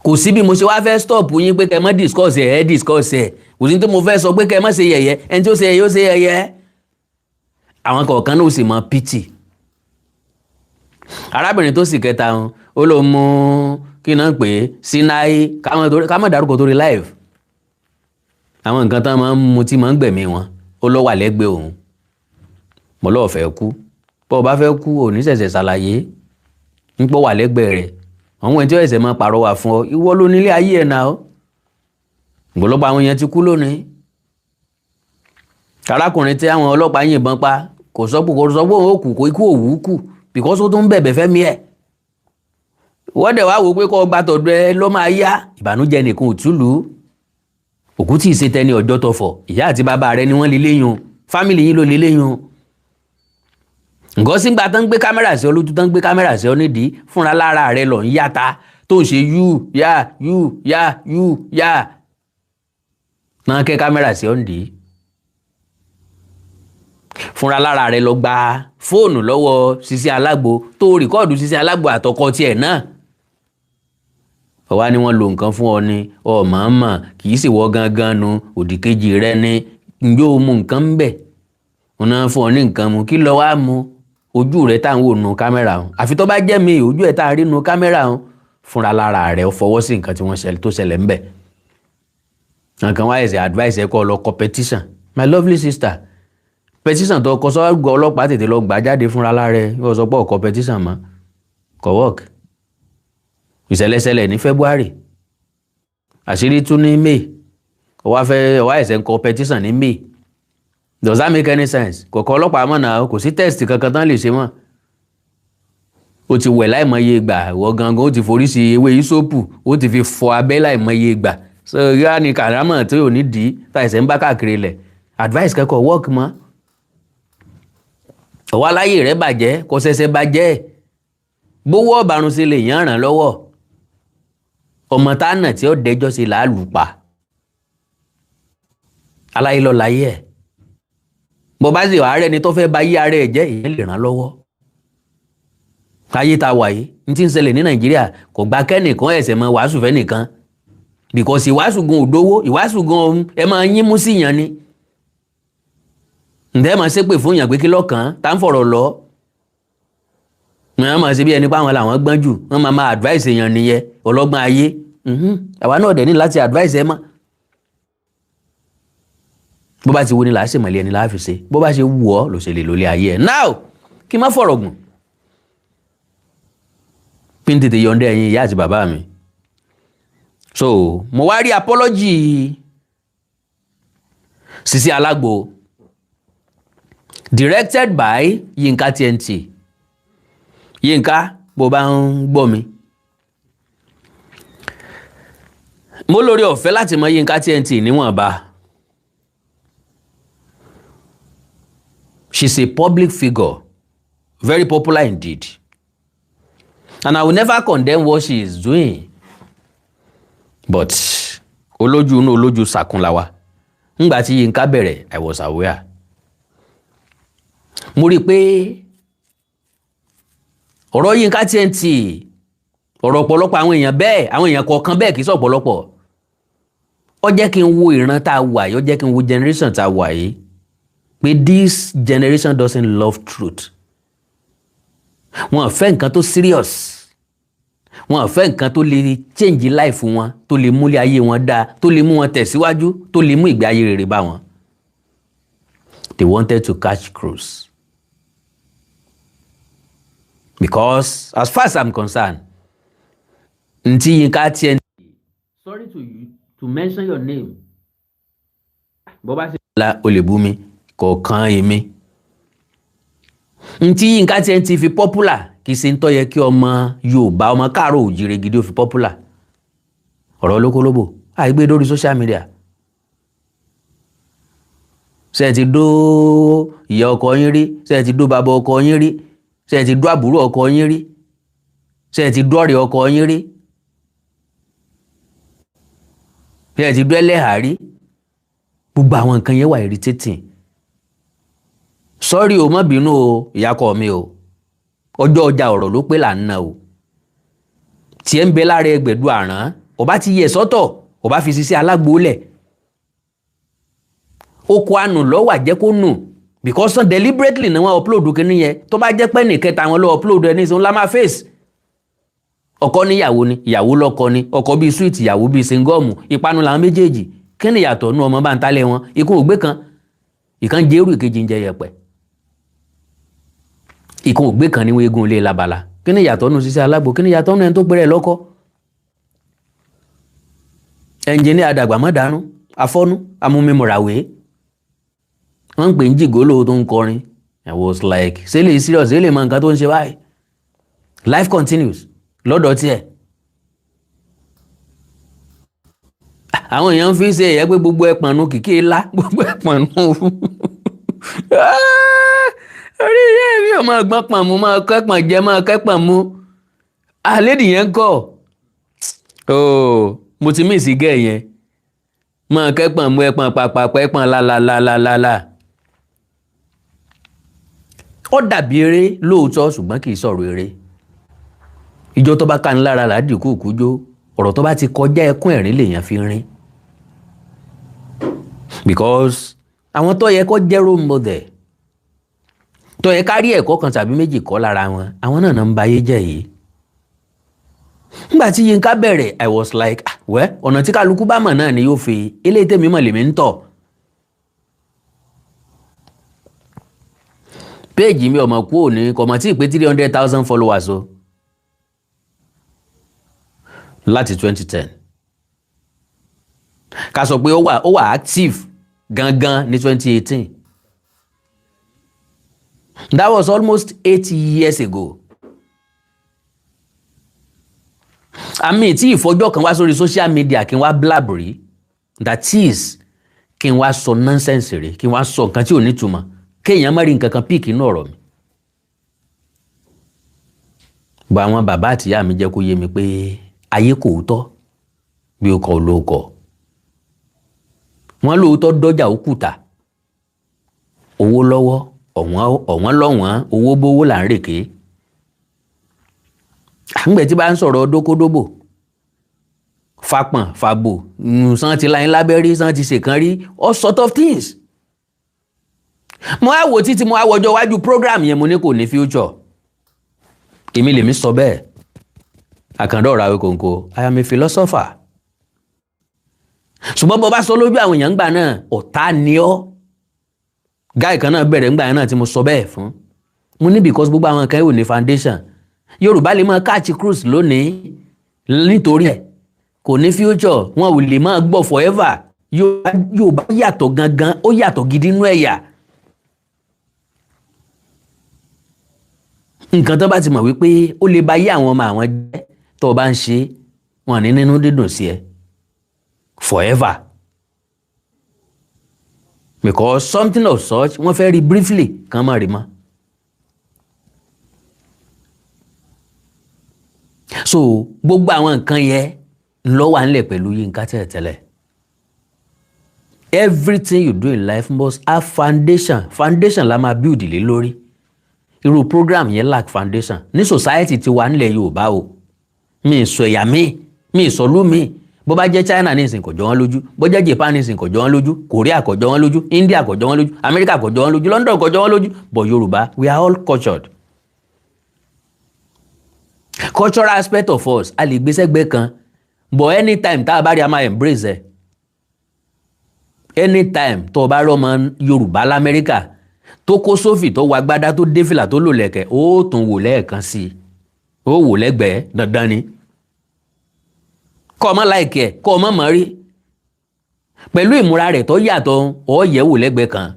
Speaker 3: Kò sí bí mo ṣe wá fẹ́ stop yín pé kẹ́ mọ́ discuss ẹ̀ discuss ẹ̀. Kò sí tó mo fẹ́ sọ pé kẹ́ mọ́ ṣe yẹ̀yẹ́, ẹni tí ó ṣe yẹ̀yẹ́ ó ṣe yẹ̀yẹ́. Àwọn kọ̀ọ̀kan náà ó sì mọ pity. Arábìnrin tó sì kẹta wọn ó lọ mú kí náà pé Sinai ká mọ̀ dárúkọ torí live. Àwọn nǹkan tán máa ń mu tí máa ń gbẹ̀mí wọn ó lọ wà lẹ́gbẹ̀ẹ́ òun. Mo lọ́ọ̀ fẹ́ kú bọ́ ọ bá fẹ́ kú ò ní ṣẹ̀ṣẹ̀ ṣàlàyé ń pọ̀ wà lẹ́gbẹ̀ẹ́ rẹ̀. Àwọn ẹni tí ó ẹ̀sẹ̀ máa pàrọwà fún ọ ìwọ ló nílé ayé ẹ̀ náà. Ìgbọ́lọ́pọ̀ àwọn èèyàn ti kú lónìí. Arákùnrin tí àwọn ọlọ́pàá yìnbọn pa kò sọ pé òun ó kú kó ikú òwú kù because ó tún bẹ̀bẹ̀ fẹ́ mi ẹ̀. Wọ́n dẹ̀ wá wò pé kọ́ gba tọ̀dọ̀ ẹ ló máa yá. Ìbànújẹ́ nìkan ò túlù. Òkú tí ì ṣe tẹni ọjọ́ tọ̀fọ̀ ìyá àti bàbá rẹ ni wọ́n lè léyìn fámìlì yín ló lè léyìn. Nǹkan sígbà tán gbé kámẹ́rà sí ọ lójú tán gbé kámẹ́rà sí ọ nídìí fúnra lára rẹ lọ ń yáta tó ń ṣe yá náà kẹ́ kámẹ́rà sí ọ nídìí. Fúnra lára rẹ lọ gba fóònù lọ́wọ́ Sisi Alágbo tó rìkọ́ọ̀dù Sisi Alágbo àtọkọ tiẹ̀ náà. Ọwá ni wọ́n lo nǹkan fún ọ ni ọ̀mọ̀ọ́mọ̀ kì í sì wọ́ gangan nu òdì kejì rẹ ni njó mu nǹkan ń bẹ̀. Wọ́n náà fún ọ ní nǹkan mu kí lọ wá mu ojú rẹ tá à ń wò nu kámẹ́rà hàn àfi tó bá jẹ́ mi ojú ẹ̀ tá a rí nu kámẹ́rà hàn fúnra lára rẹ ó fọwọ́ sí nǹkan tí wọ́n tó ṣẹlẹ̀ ń bẹ̀. Nǹkan wá ẹ̀sẹ̀ advice ẹ̀ kọ́ lọ kọ petition my lovely sister petition tó kọ sọ́gbọ́ ọlọ́pàá tètè lọ gbà jáde fúnra lára ẹ̀ yóò sọ pé ọkọ̀ petition mọ́ kọ̀ work. Ìṣẹ̀lẹ̀ṣẹlẹ̀ ní February àṣírí tún ní May ọwá ẹ̀sẹ̀ ń kọ petition ní May. Does that make any sense? Kọ̀ọ̀kan ọlọ́pàá mọ̀ náà kò sí test kankan tán lè ṣe mọ́. Ó ti wẹ̀ láìmọye ìgbà ìwọ gangan ó ti forí sí ewé ìsopù ó ti fi fọ abẹ́ láìmọye ìgbà. So yá ni kàrámọ̀ tí ò ní dì í tá ẹ̀sẹ̀ ń bá káàkiri lẹ̀ advice kẹ́kọ̀ọ́ work mọ́. Ọwọ́ aláyè rẹ̀ bàjẹ́ kò ṣẹ̀ṣẹ̀ bàjẹ́ gbówó ọ̀bàrún sí lè yàn ràn lọ́wọ́. Ọmọ tá nà tí ó dẹjọ́ sí làálù pa aláyé lọ láyé ẹ̀. Bó bá sì wà rẹ̀ ni tó fẹ́ bá yí ara ẹ̀ jẹ́ ìyẹn lè ràn lọ́wọ́. Ayé ta wà yìí ní tí ń ṣẹlẹ̀ ní Nàìjíríà kò gba kẹ́nìkan ẹ̀sẹ̀ mọ́ wàásù fẹ́ nìkan because ìwàásù gan òdówó ìwàásù gan ẹ máa yín mú sí yàn ni. Ǹdẹ́ máa ṣépè fún yàn pé kí lọ́kàn tá ń fọ̀rọ̀ lọ. Wọ́n máa ṣe bí ẹni pé àwọn làwọn gbọ́n jù wọ́n máa advice èèyàn nìyẹn ọlọ́gbọ́n ayé. Àwa náà dẹ̀ ní láti advice ẹ mọ́. Bó bá ti wo ni là á ṣèmọ̀lẹ́ ẹni láàfi ṣe bó bá ṣe wù ọ́ ló ṣe lè lólé ayé ẹ̀. Now kí n má fọ̀rọ̀ gùn kí n tètè yọ̀ǹda ẹ̀yin ìyá àti bàbá mi. So mo wá rí apology Sisi Alágbo directed by Yinka TNT. Yinka bó bá ń gbọ́ mi mo lórí ọ̀fẹ́ láti mọ Yinka TNT níwọ̀nba. She's a public figure, very popular indeed. And I will never condemn what she is doing. But olójú inú olójú sàkúnláwa. Ńgbà tí Yinka bẹ̀rẹ̀, I was aware. Mo rí pé ọ̀rọ̀ Yinka TNT, ọ̀rọ̀ ọ̀pọ̀lọpọ̀ àwọn èèyàn bẹ́ẹ̀, àwọn èèyàn kọ̀ọ̀kan bẹ́ẹ̀ kìí sọ ọ̀pọ̀lọpọ̀. Ó jẹ́ kí n wo ìran tá a wà yìí, ó jẹ́ kí n wo generation tá a wà yìí. Pé this generation doesn't love truth. Wọ́n fẹ́ nǹkan tó serious. Wọ́n fẹ́ nǹkan tó lè change life wọn, tó lè múlé ayé wọn dáa, tó lè mú wọn tẹ̀síwájú, tó lè mú ìgbé ayé rere bá wọn. They wanted to catch cruise. Because as far as I'm concerned, ntí Yinka TNT. Sorry to mention your name. Bó bá ṣe la o lè bú mi. Kọ̀ọ̀kan èmi. Ntí Yinka TNT fi popular kì í ṣe ń tọ́ yẹ kí ọmọ Yorùbá ọmọ káàrọ̀ òjìrè gidi ó fi popular. Ọ̀rọ̀ lókólóbò àìgbé lórí social media. Ṣé ti dó ìyá ọkọ yín rí? Ṣé ti dó bàbá ọkọ yín rí? Ṣé ti dó àbúrò ọkọ yín rí? ṣé ẹ ti dọ́rẹ̀ ọkọ yín rí ṣé ẹ ti dọ́ ẹlẹ́hàá rí gbogbo àwọn nǹkan yẹn wà irritating. Sọ́rí o má bínú o ìyákọ̀ mi o ọjọ́ ọjà ọ̀rọ̀ ló pé là ń ná o tí ẹ ń bẹ lára ẹgbẹ̀dú àrán ọba ti yẹ sọ́tọ̀ ọba fi ṣiṣẹ́ alágbóólẹ̀ oko àánú lọ́wọ́ àjẹ́ kó nù because some deliberately ni wọ́n upload kínní yẹn tó bá jẹ́ pé nìkẹta wọn lọ upload ẹni sọ ńlá máa face ọkọ níyàwó ni ìyàwó lọ́kọ ni ọkọ bíi sweet ìyàwó bíi singọ́ọ̀mù ìpanu làwọn méjèèjì kí ni ìyàtọ̀ nú ọmọ bá ń talẹ̀ wọn ikú ògbé kan ìkan jẹ́rù ìkejì ń jẹ yẹpẹ̀ ikú ògbé kan ní eégún ilé labala kí ni ìyàtọ̀ nú ṣiṣẹ́ alágbo kí ni ìyàtọ̀ nú ẹni tó pẹ́rẹ́ lọ́kọ́ ẹnjìní àdàgbàmọ́dánú afọ́nú amúmímọ̀ràwé wọ́n ń pè ń jìgólò tó ń kọrin I was like ṣé lè serious ṣé lè mọ nǹkan tó ń ṣe báyìí life continues lọ́dọ̀ tiẹ̀ àwọn èèyàn fi ṣe ẹ̀yẹ́ pé gbogbo ẹ̀pọ̀nù kìkì ńlá gbogbo ẹ̀pọ̀nù orí ilé mi ò máa gbọ́n pọ̀n mu máa kẹ́pọ̀n jẹ máa kẹ́pọ̀n mu àlédì yẹn kọ́ mo ti mí sí gẹ́ yẹn máa kẹ́pọ̀n mu ẹ̀pọ̀n pàpàpọ̀ ẹ̀pọ̀n lálálálálá ó dàbí eré lóòótọ́ ṣùgbọ́n kì í sọ̀rọ̀ eré ìjọ tó bá ká ní lára làádìí kú kújó ọ̀rọ̀ tó bá ti kọjá ẹkún ẹ̀rín lèèyàn fi rín because àwọn tó yẹ kó jẹ́ role model tó yẹ ká rí ẹ̀kọ́ kan tàbí méjì kọ́ lára wọn àwọn náà ń ba ayé jẹ́ yìí nígbà tí Yínká bẹ̀rẹ̀ I was like ọ̀nà tí kálukú bá mọ̀ náà ni yóò fi eléyìí tèmi mọ̀ lèmi ń tọ̀ péèjì mi ọmọ kú òní kọ̀mọ̀ tí ì pé 300,000 followers o láti 2010 ká sọ pé ó wà active gangan ní 2018 that was almost 8 years ago àmì tí ìfọjọ́ kan wá sórí social media kí n wá blab rí that is kí n wá sọ nonsense rí kí n wá sọ nǹkan tí ò ní túmọ̀ kéèyàn má rí nǹkan kan píìkì inú ọ̀rọ̀ mi bá àwọn bàbá àtìyá mi jẹ́ kó yé mi pé ayé kò tọ́ bí ó kọ olóòkọ wọ́n lóòótọ́ dọ́jà òkúta owó lọ́wọ́ ọ̀wọ́n lọ́wọ́n owó bówó là ń rèké àgbẹ̀ tí bá ń sọ̀rọ̀ dókódóbò fapọ̀n fàbò sàn ti láyín lábẹ́rí sàn ti ṣèkan rí all sort of things mo á wò títí mo á wọjọ́ wájú program yẹn mo ní kò ní future èmi lèmi sọ bẹ́ẹ̀ àkàndọ̀ ọ̀rọ̀ Awíkonko I am a philosopher ṣùgbọ́n bọ́ bá sọ lójú àwọn èèyàn gbà náà ọ̀tá ni ọ́ gáì kan náà bẹ̀rẹ̀ ńgbà náà tí mo sọ bẹ́ẹ̀ fún mo ní because gbogbo àwọn kan yóò ní foundation Yorùbá lè máa catch cruise lónìí nítorí ẹ̀ kò ní future wọn ò lè máa gbọ́ forever Yorùbá yàtọ̀ gangan ó yàtọ̀ gidi nínú ẹ̀yà nǹkan tó bá ti mọ̀ wípé ó lè bá yé àwọn ọmọ àwọn jẹ́ tó o bá ń ṣe wọn ní nínú dídùn sí ẹ forever because something of such wọ́n fẹ́ rí briefly kan mọ̀ rí mọ́ so gbogbo àwọn nǹkan yẹn ló wà nílẹ̀ pẹ̀lú Yínká tẹ́lẹ̀tẹ́lẹ̀ everything you do in life must have foundation la máa build lé lórí irú program yẹn lack foundation ní society ti wà nílẹ̀ Yorùbá o mi sọ ẹ̀yà mi sọ lú mi bó bá jẹ́ China ní ìsìn kò jọ wọ́n lójú bó jẹ́ Japan ní ìsìn kò jọ wọ́n lójú Korea kò jọ wọ́n lójú India kò jọ wọ́n lójú America kò jọ wọ́n lójú London kò jọ wọ́n lójú but Yorùbá we are all cultured cultural aspect of us a lè gbé sẹ́gbẹ́ kan but anytime tá a bá rí a máa embrace ẹ̀ anytime tó o bá rí ọmọ Yorùbá l'Amẹ́ríkà tó kó sófì tó wọ agbádá tó dé fìlà tó lò lẹ̀kẹ̀ ó tún wò lẹ́ẹ̀kan sí i ó wò lẹ́gbẹ̀ẹ́ dandan ni kọ́ ọmọ láìkẹ́ kọ́ ọmọ mọ̀ rí pẹ̀lú ìmúra rẹ̀ tó yàtọ̀ ó yẹ̀ wò lẹ́gbẹ̀ẹ́ kan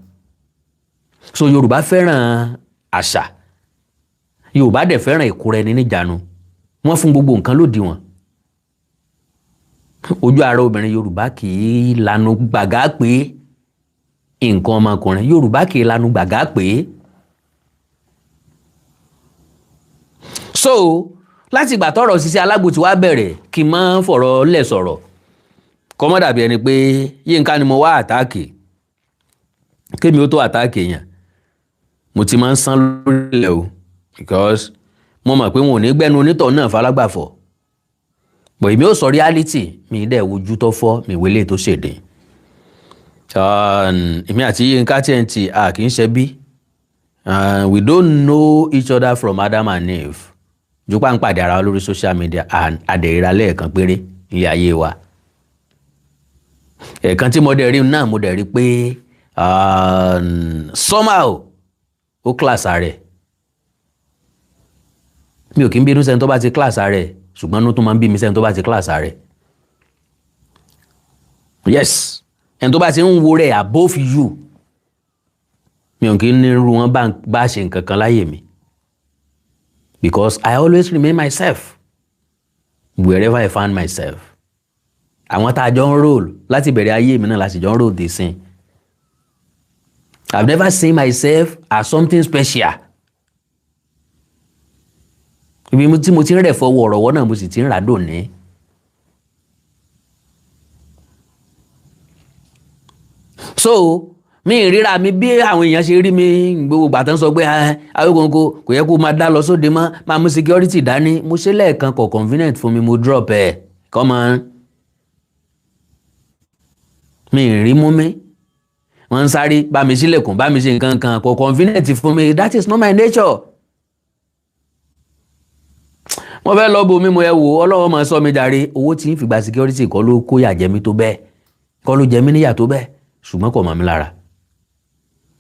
Speaker 3: so Yorùbá fẹ́ràn àṣà Yorùbá dẹ̀ fẹ́ràn ìkóra ẹni níjàánu wọ́n fún gbogbo nǹkan lódiwọ̀n ojú ara obìnrin Yorùbá kì í lanu gbàgá pé nǹkan ọmọkùnrin Yorùbá kì í lanu gbàgá pé so láti ìgbà tọ́rọ̀ Sisi Alágbo ti wá bẹ̀rẹ̀ kí n má fọ̀rọ̀ lẹ̀ sọ̀rọ̀ kó má dàbí ẹni pé Yínká ni mo wá àtáàkì kémi ó tó àtáàkì èèyàn mo ti máa ń san lórí ilẹ̀ o because mo mọ̀ pé wọn ò ní gbẹ́nu onítọ̀ náà falágbàfọ̀ bọ̀ èmi ò sọ reality mi dẹ̀ wojú tó fọ́ mi wélé tó ṣèdè èmi àti Yínká TNT a kì í ṣe bí we don't know each other from Adam and Eve jùpá ń pàdé ara lórí social media àdẹ̀ríra lẹ́ẹ̀kan péré ilé ayé wa ẹ̀ẹ̀kan tí mo dẹ̀ rí náà mo dẹ̀ rí pé somehow ó class rẹ̀ mi ò kí ń bínú sẹ́ni tó bá ti class rẹ̀ ṣùgbọ́n inú tó máa ń bí mi sẹ́ni tó bá ti class rẹ̀ yes ẹni tó bá ti ń wo rẹ̀ above you mi ò kí ń nírú wọn bá ṣe nǹkan kan láyè mi because I always remain myself wherever I find myself àwọn tá a jọ ń roll láti bẹ̀rẹ̀ ayé mi náà láti jọ ń roll the same I've never seen myself as something special ibi tí mo ti ń rẹ̀ fọwọ́ ọ̀rọ̀wọ́ náà mo sì ti ń rà dòní so mi ìríra mi bí àwọn èèyàn ṣe rí mi gbogbo ìgbà tán sọ pé Awíkonko kò yẹ kó máa dá lọ sóde mọ́ máa mú security dání mo ṣe lẹ́ẹ̀kan kò convenient fún mi mo drop ẹ̀ come on mi ìrí mú mi wọ́n ń sáré bá mi sílẹ̀kùn bá mi ṣe nǹkan kan kò convenient fún mi that is not my nature mo fẹ́ lọ bo mi mo ẹ wò Ọlọ́run máa sọ mi jàre owó tí ń fìgbà security kọ́ ló kóyà jẹ mí tó bẹ́ẹ̀ kọ́ ló jẹ mí níyà tó bẹ́ẹ̀ ṣùgbọ́n kò mọ̀ mí lára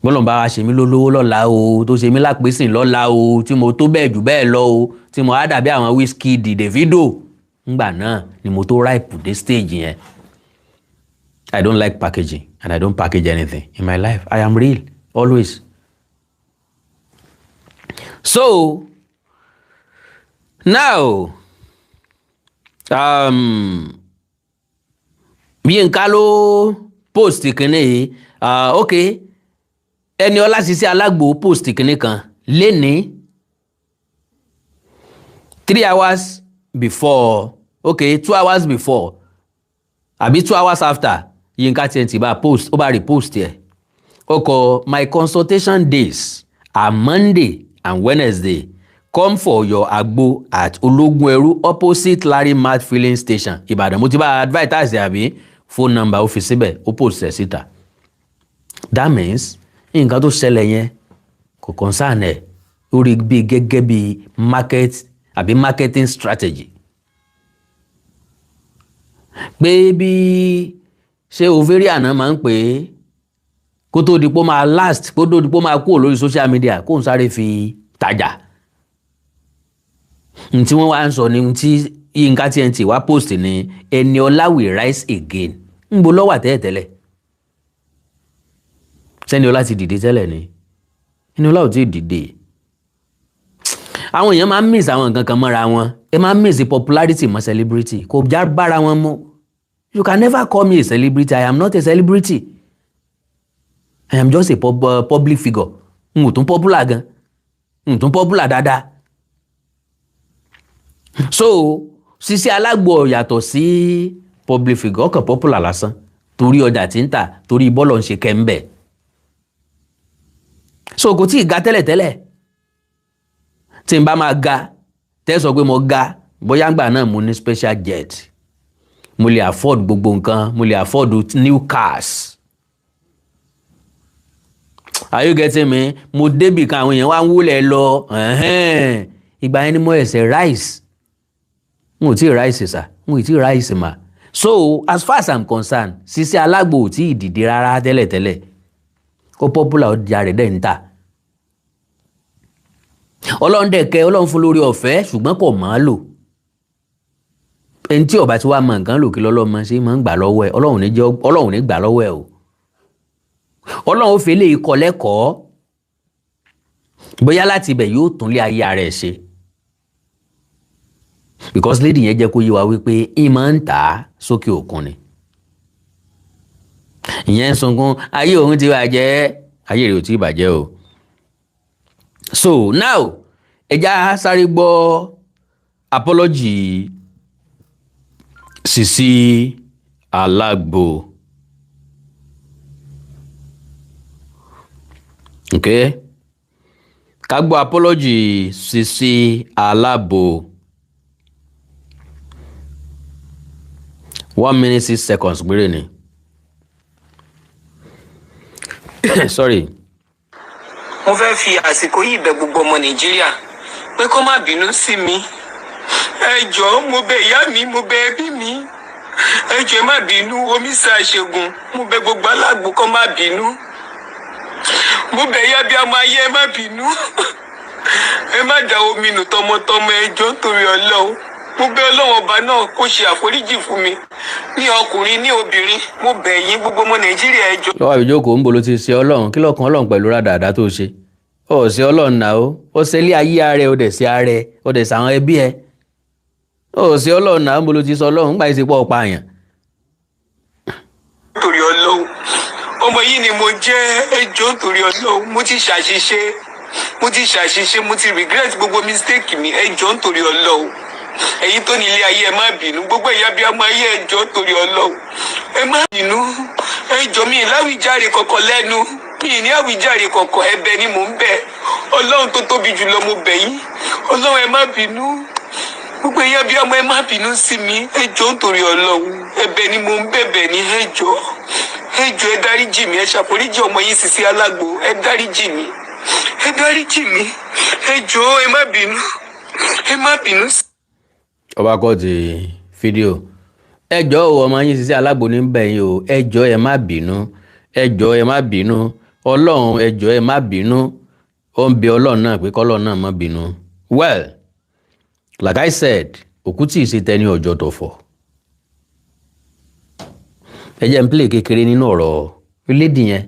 Speaker 3: bọ́lọ̀n bá wa ṣe mí lólówó lọ́la o tó ṣe mí lápèsìn lọ́la o tí mo tó bẹ́ẹ̀ jù bẹ́ẹ̀ lọ o tí mo á dàbí àwọn Wizkid Davido ńgbà náà ni mo tó ripe dé stage yẹn I don't like packaging and I don't package anything in my life I am real always so now Yínká ló post kìíní yìí okay Ẹniọlá Sisi Alágbo post kìíní kan lénìí 3 hours before okay 2 hours before àbí 2 hours after Yínká TNT bá post ó bá repost ẹ̀ ó kọ my consultation days are Monday and Wednesday come for your agbo at Ológun Ẹrú opposite Larry Mart filling station Ìbàdàn mo ti bá advertise àbí phone number ó fi síbẹ̀ ó post ẹ̀ síta that means nǹkan tó ṣẹlẹ̀ yẹn kò concern ẹ̀ ó rí bí gẹ́gẹ́ bí market àbí marketing strategy pé bí ṣé ovarian náà máa ń pè é kó tó di pé ó máa last kó tó di pé ó máa kúrò lórí social media kó n sáré fi tajà tí wọ́n wá ń sọ ní tí Yínká TNT wá post ní Ẹniọlá will rise again ń bo lọ́wọ́ tẹ́lẹ̀ Ẹniọlá ti dìde tẹ́lẹ̀ ni Ẹniọlá ò tí ì dìde àwọn èèyàn máa ń miss àwọn nǹkan kan mọ́ra wọn ẹ máa ń miss popularity mọ́ celebrity kò já bára wọn mú you can never call me a celebrity I am not a celebrity I am just a public figure n ò tún popular gan n ò tún popular dáadáa so Sisi Alágbo yàtọ̀ sí public figure ọkàn popular lásán torí ọjà tí ń tà torí bọ́ọ̀lù ń ṣe kẹ́ńbẹ̀ so kò tí ì ga tẹ́lẹ̀tẹ́lẹ̀ tí n bá máa ga tẹ́ sọ pé mo ga bóyá ńgbà náà mo ní special jet mo lè afford gbogbo nǹkan mo lè afford new cars are you getting me mo débì kan àwọn èèyàn wá ń wúlẹ̀ lọ ìgbà yẹn ni mo ẹsẹ̀ rise n ò tí ì rise sà n ò tí ì rise mà so as far as I'm concerned Sisi Alágbo ò tí ì dìde rárá tẹ́lẹ̀tẹ́lẹ̀ ó popular ọjà rẹ̀ dẹ̀ ń tà Ọlọ́run dẹ̀kẹ́ Ọlọ́run fún lórí ọ̀fẹ́ ṣùgbọ́n kò máa lò ẹni tí ọba tí wàá mọ nǹkan lò kí lọ́lọ́mọ ṣe máa ń gbà lọ́wọ́ ẹ̀ Ọlọ́run ní gbà lọ́wọ́ ẹ̀ o Ọlọ́run ó fi lè kọ́ lẹ́kọ̀ọ́ bóyá láti ibẹ̀ yóò tún lé ayé ara ẹ̀ ṣe because lady yẹn jẹ́ kó yé wa wípé ìmọ̀ ń tà á sókè òkun ni ìyẹn ń sunkún ayé òun ti bàjẹ́ ayé rẹ̀ ò tí ì bàjẹ́ o so now ẹja sáré gbọ́ apology Sisi Alagbo. Okay, ká gbọ́ apology Sisi Alagbo. 1 minute 6 seconds gbére ni. Sorry.
Speaker 4: Mo fẹ́ fi àsìkò yìí bẹ̀ gbogbo ọmọ Nàìjíríà pé kó má bínú sí mi. Ẹ jọ̀ọ́ mo bẹ̀ ìyá mi, mo bẹ̀ ẹbí mi. Ẹ jọ̀ọ́ ẹ má bínú, omi ṣàṣègùn. Mo bẹ̀ gbogbo alágbo kó má bínú. Mo bẹ̀ ìyá bí ọmọ ayé ẹ má bínú. Ẹ má da omi nù tọmọtọmọ, ẹ jọ̀ọ́ nítorí Ọlọ́run. Mo bẹ̀ Ọlọ́run ọba náà kó ṣe àforíjì fún mi. Ní ọkùnrin ní obìnrin, mo bẹ̀ yín gbogbo ọmọ Nàìjíríà ẹ jọ̀ọ́.
Speaker 3: Lọ́wọ́ ìjókòó ń bolo ti ṣe Ọlọ́run, kí lọ́kàn Ọlọ́run pẹ̀lú rádàdà tó ṣe. Ó ṣe Ọlọ́run náà ó ṣe ilé ayé ààrẹ, ó dẹ̀ ṣe ààrẹ, ó dẹ̀ ṣe àwọn ẹbí ẹ. Ó ṣe Ọlọ́run náà ń bolo ti sọ Ọlọ́run gbà ìsìnkú ọ̀pá àyàn.
Speaker 4: Nítorí Ọlọ́run, ọmọ yìí ni mo jẹ́, ẹ jọ̀ọ́ nítorí Ọlọ́run. Mo ti ṣàṣìṣe, mo ti regret gbogbo mistake mi, ẹ jọ̀ọ́ nítorí Ọlọ́run. Ẹ̀yin tó ní ilé ayé ẹ má bínú, gbogbo ìyá bí ọmọ ayé ẹ jọ̀ọ́ nítorí Ọlọ́run. Ẹ má bínú, ẹ jọ̀ọ́ mi láwíjàre kọ̀kọ̀ lẹ́nu, mi ní àwíjàre kọ̀kọ̀, ẹ̀bẹ̀ ni mò ń bẹ̀. Ọlọ́run tó tóbi jùlọ mo bẹ̀ yín. Ọlọ́run ẹ má bínú. Gbogbo ìyá bí ọmọ ẹ má bínú sí mi, ẹ jọ̀ọ́ nítorí Ọlọ́run. Ẹ̀bẹ̀ ni mò ń bẹ̀bẹ̀ ní ẹ jọ̀ọ́. Ẹ jọ̀ọ́ ẹ dáríjì mi, ẹ ṣàforíjì ọmọ yín Sisi Alagbo, ẹ dáríjì mi. Ẹ dáríjì mi. Ẹ jọ̀ọ́ ẹ má bínú. Ẹ má bínú sí.
Speaker 3: Ọba kọ́ ti fídíò. Ẹ jọ̀ọ́ ọmọ yín Sisi Alagbo ní bẹ̀yìn o, ẹ jọ̀ọ́ ẹ má bínú. Ẹ jọ̀ọ́ ẹ má bínú. Ọlọ́run ẹ jọ̀ọ́ ẹ má bínú. Ó ń bẹ Ọlọ́run náà pé kọ́lọ́run náà má bínú. Well, like I said, òkú tí ì ṣe tẹni ọjọ́ tọ̀fọ̀. Ẹ jẹ́ n play kékeré nínú ọ̀rọ̀ lady yẹn.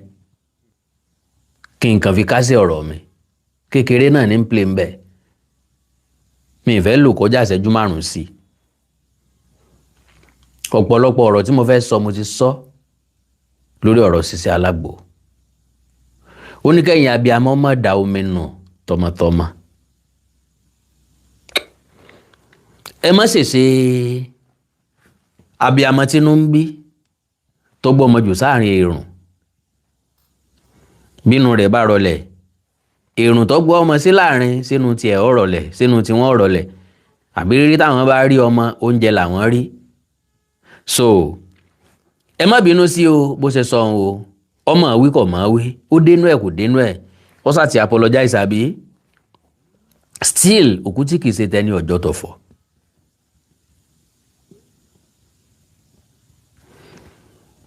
Speaker 3: Kí n kàn fi kásẹ̀ ọ̀rọ̀ mi. Kékeré náà ní ń play ń bẹ̀. Mi ì fẹ́ lò kọjá ìṣẹ́jú 5 sí. Ọ̀pọ̀lọpọ̀ ọ̀rọ̀ tí mo fẹ́ sọ mo ti sọ lórí ọ̀rọ̀ Sisi Alagbo. Ó ní kẹ́yìn abiyamọ má da omi nù tọmọtọmọ. Ẹ má ṣèṣe abiyamọ tínú ń bí tó gbọ́mọ jù sáàrin èrùn. Bínú rẹ̀ bá rọlẹ̀, èrùn tó gbọ́ ọmọ sí láàrin sínú tiẹ̀ ó rọlẹ̀, sínú tí wọ́n rọlẹ̀. Àbí rírí táwọn bá rí ọmọ oúnjẹ làwọn rí. So ẹ má bínú sí o bó ṣe sọ o, ọmọ wí kò mọ̀ wí, ó dénú ẹ̀ kò dénú ẹ̀, ó sá ti apologize àbí. Still òkú tí kìí ṣe tẹni ọjọ́ tọ̀fọ̀.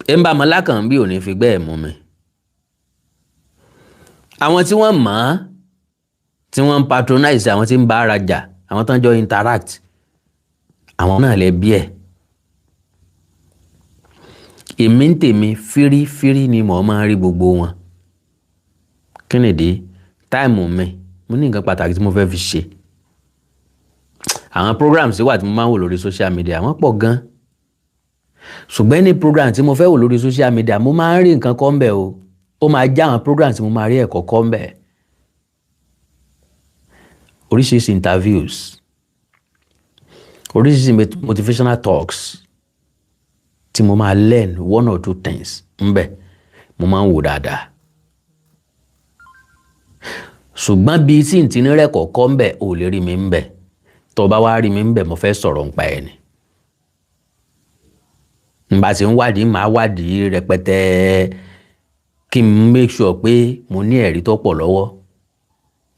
Speaker 3: Ẹ ń bá ọmọ lákàn bí ò ní fi gbẹ́ ẹ̀ mú mi. Àwọn tí wọ́n mọ̀ ọ́, tí wọ́n ń patronize àwọn tí ń bá ara jà, àwọn tó ń jọ interact, àwọn náà lè bí ẹ̀. Èmi ń tèmi fírí ni mo máa ń rí gbogbo wọn. Kí nìdí? Táìmù mi, mo ní nǹkan pàtàkì tí mo fẹ́ fi ṣe. Àwọn programs wà tí mo máa ń wò lórí social media, wọ́n pọ̀ gan. Ṣùgbọ́n ní program tí mo fẹ́ wò lórí social media, mo máa ń rí nǹkan kan ńbẹ̀ o. Ó máa já àwọn program tí mo máa rí ẹ̀kọ́ kan ńbẹ̀. Oríṣiríṣi interviews, oríṣiríṣi motivational talks tí mo máa learn 1 or 2 things ńbẹ̀, mo máa ń wò dáadáa. Ṣùgbọ́n bí tí n ti ní rẹ̀ kọ̀ọ̀kan ńbẹ̀ ò lè rí mi ńbẹ̀. Tó bá wá rí mi ńbẹ̀ mo fẹ́ sọ̀rọ̀ ńpa ẹ̀ ni. Nbá tí ń wádìí máa wádìí rẹpẹtẹ kí n make sure pé mo ní ẹ̀rí tó pọ̀ lọ́wọ́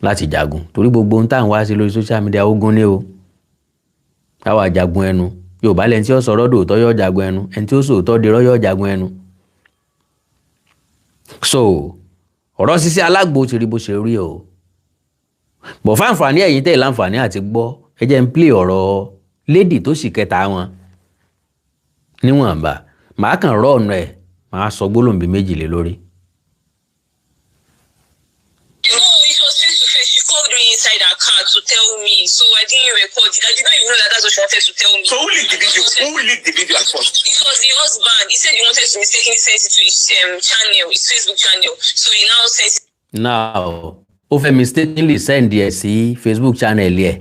Speaker 3: láti jagun. Torí gbogbo ohun táwọn wá sí lórí social media ogun ni o. Káwa jagun ẹnu. Yorùbá lẹ́ni tí ó sọ̀rọ̀ dòótọ́ yóò jagun ẹnu, ẹni tí ó sòótọ́ dirọ́ yóò jagun ẹnu. So ọ̀rọ̀ Sisi Alagbo ti rí bó ṣe rí o. Bọ̀ fáǹfààní ẹ̀yin tẹ̀ láǹfààní àti gbọ́, ẹ jẹ́ n play ọ̀rọ̀ lady tó sì kẹta wọn níwọ̀nba. Màá kàn rọ́ ọ̀nà ẹ̀, màá sọ gbólóǹbí méjì lé lórí.
Speaker 4: Inside her car to tell me, so I didn't record it. I did not even know that that's what she wanted to tell me. So who leaked the video? Who leaked the video at first? It was the husband. He said he wanted to mistakenly send it to his channel, his Facebook channel. So he now sent it. Now,
Speaker 3: ó fẹ́ mistakenly send ẹ̀ sí Facebook channel ẹ̀.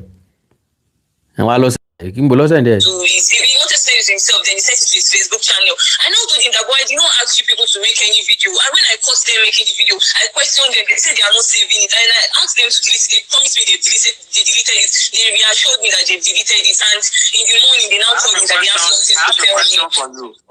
Speaker 3: And while lost, Kimbo lost and there.
Speaker 4: He wanted to say it himself, then he sent it to his Facebook channel. I now told him that, boy, I did not ask you people to make any video. And when I caught them making the video, I questioned them. They said they are not saving it. And I asked them to delete it. They promised me they deleted it. They reassured me that they deleted it. And in the morning, they now told me that they have something to tell me.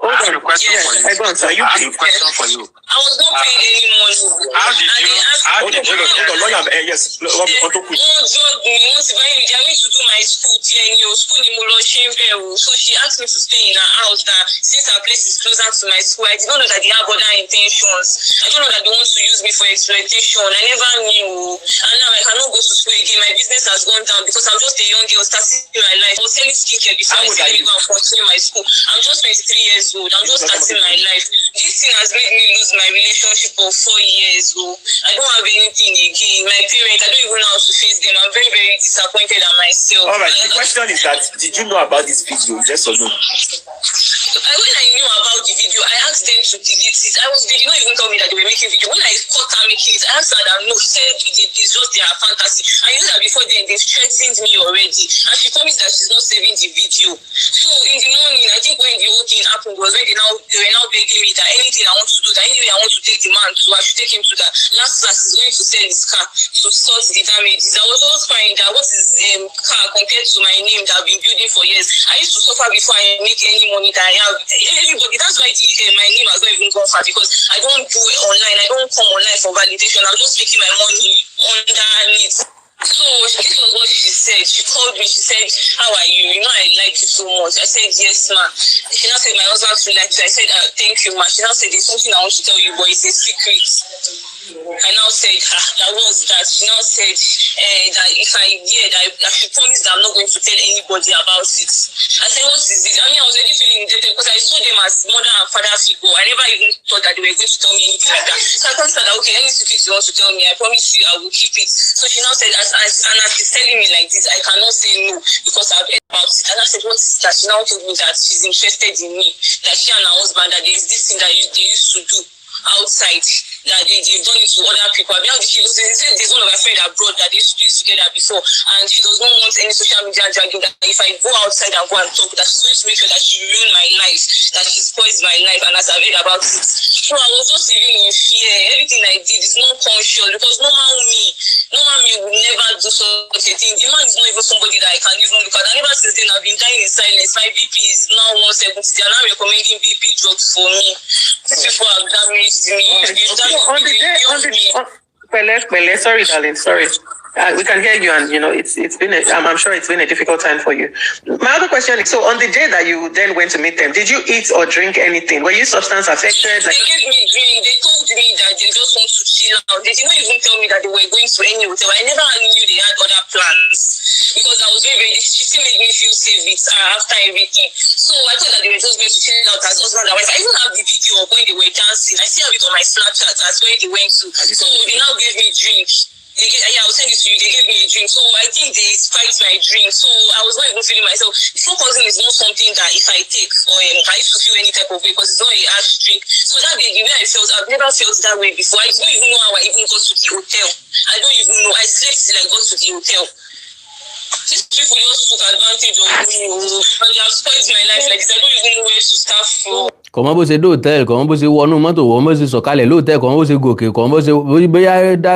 Speaker 5: I have a question for you. I have a question for you.
Speaker 4: I was not paying any money.
Speaker 5: How did you lawyer? Yes,
Speaker 4: Wọ́n drug me, wọ́n ti báyìí they are going to do my school díẹ̀ ní o, school ni mo lọ ṣe ń bẹ̀ o. So she asked me to stay in her house that since her place is closer to my school, I did not know that they have other intentions. I don't know that they want to use me for exploitation. I never knew. And now I cannot go to school again. My business has gone down because I'm just a young girl starting my life. I was selling skincare before I said let me go and continue my school. I'm just 23 years old. I'm just starting my life. This thing has made me lose my relationship of 4 years old. I don't have anything again. My parents, I don't even know how to face them. I'm very, very disappointed at myself.
Speaker 5: All right. The question is that did you know about this video? Yes or no?
Speaker 4: When I knew about the video, I asked them to delete it. They did not even tell me that they were making video. When I caught her making it, I asked her that no, she said it's just their fantasy. I knew that before then they threatened me already, and she told me that she's not saving the video. So in the morning, I think when the whole thing happened was when they were now begging me that anything I want to do, that anyway I want to take the man to, I should take him to that last class is going to sell his car to sort the damages. I was always crying that what is car compared to my name that I've been building for years. I used to suffer before I make any money that I have. Everybody, that's why my name has not even gone far, because I don't do it online. I don't come online for validation. I'm just making my money underneath. So this was what she said. She called me. She said, "How are you? You know I like you so much." I said, "Yes, ma." She now said, "My husband too likes you." I said, "Thank you, ma." She now said, "There's something I want to tell you, but it's a secret." I now said, that was that. She now said that if I should promise that I'm not going to tell anybody about it. I said, what is it? I mean, I was already feeling indebted because I saw them as mother and father figure. I never even thought that they were going to tell me anything like that. So I told her that, okay, any secret you want to tell me, I promise you I will keep it. So she now said, as she's telling me like this, I cannot say no because I've heard about it. And I said, what is that? She now told me that she's interested in me, that she and her husband, that there is this thing that they used to do outside, that they've done it to other people. I mean, she said there's one of my friends abroad that they used to do it together before, and she does not want any social media dragging, that if I go outside and go and talk, that she's going to make sure that she ruined my life, that she spoils my life, and as I've heard about it. So I was just living in fear. Everything I did is not conscious, because normal me would never do such a thing. The man is not even somebody that I can even look at. And ever since then, I've been dying in silence. My BP is now 170. They are now recommending BP drugs for me. These people have damaged me.
Speaker 6: Sorry, darling. Sorry. We can hear you, and it's been. I'm sure it's been a difficult time for you. My other question is: so on the day that you then went to meet them, did you eat or drink anything? Were you substance affected?
Speaker 4: They gave me drink. They told me that they just want to chill out. They did not even tell me that they were going to any hotel. I never knew they had other plans, because I was very. She still made me feel safe with after everything. So I thought that they were just going to chill out as husband and wife. I even have the video of when they were dancing. I still have it on my Snapchat as where they went to. So they now gave me drink. I'll send it to you. They gave me a drink. So I think they spiked my drink. So I was not even feeling myself. Focusing is not something that if I take or I used to feel any type of way, because it's not a harsh drink. So that day, the way I felt, I've never felt that way before. I don't even know how I even got to the hotel. I don't even know. I slept till I got to the hotel. These people just took advantage of me, and they have spoiled my life like this. I don't even know where to start from.
Speaker 3: Kọ̀mọ́ bó ṣe dé hòtẹ́ẹ̀lì, kọ̀mọ́ bó ṣe wọnú mọ́tò, kọ̀mọ́ bó ṣe sọ̀kalẹ̀ lóòtẹ́ẹ̀lì, kọ̀mọ́ bó ṣe gòkè, kọ̀mọ́ bó ṣe bóyá dá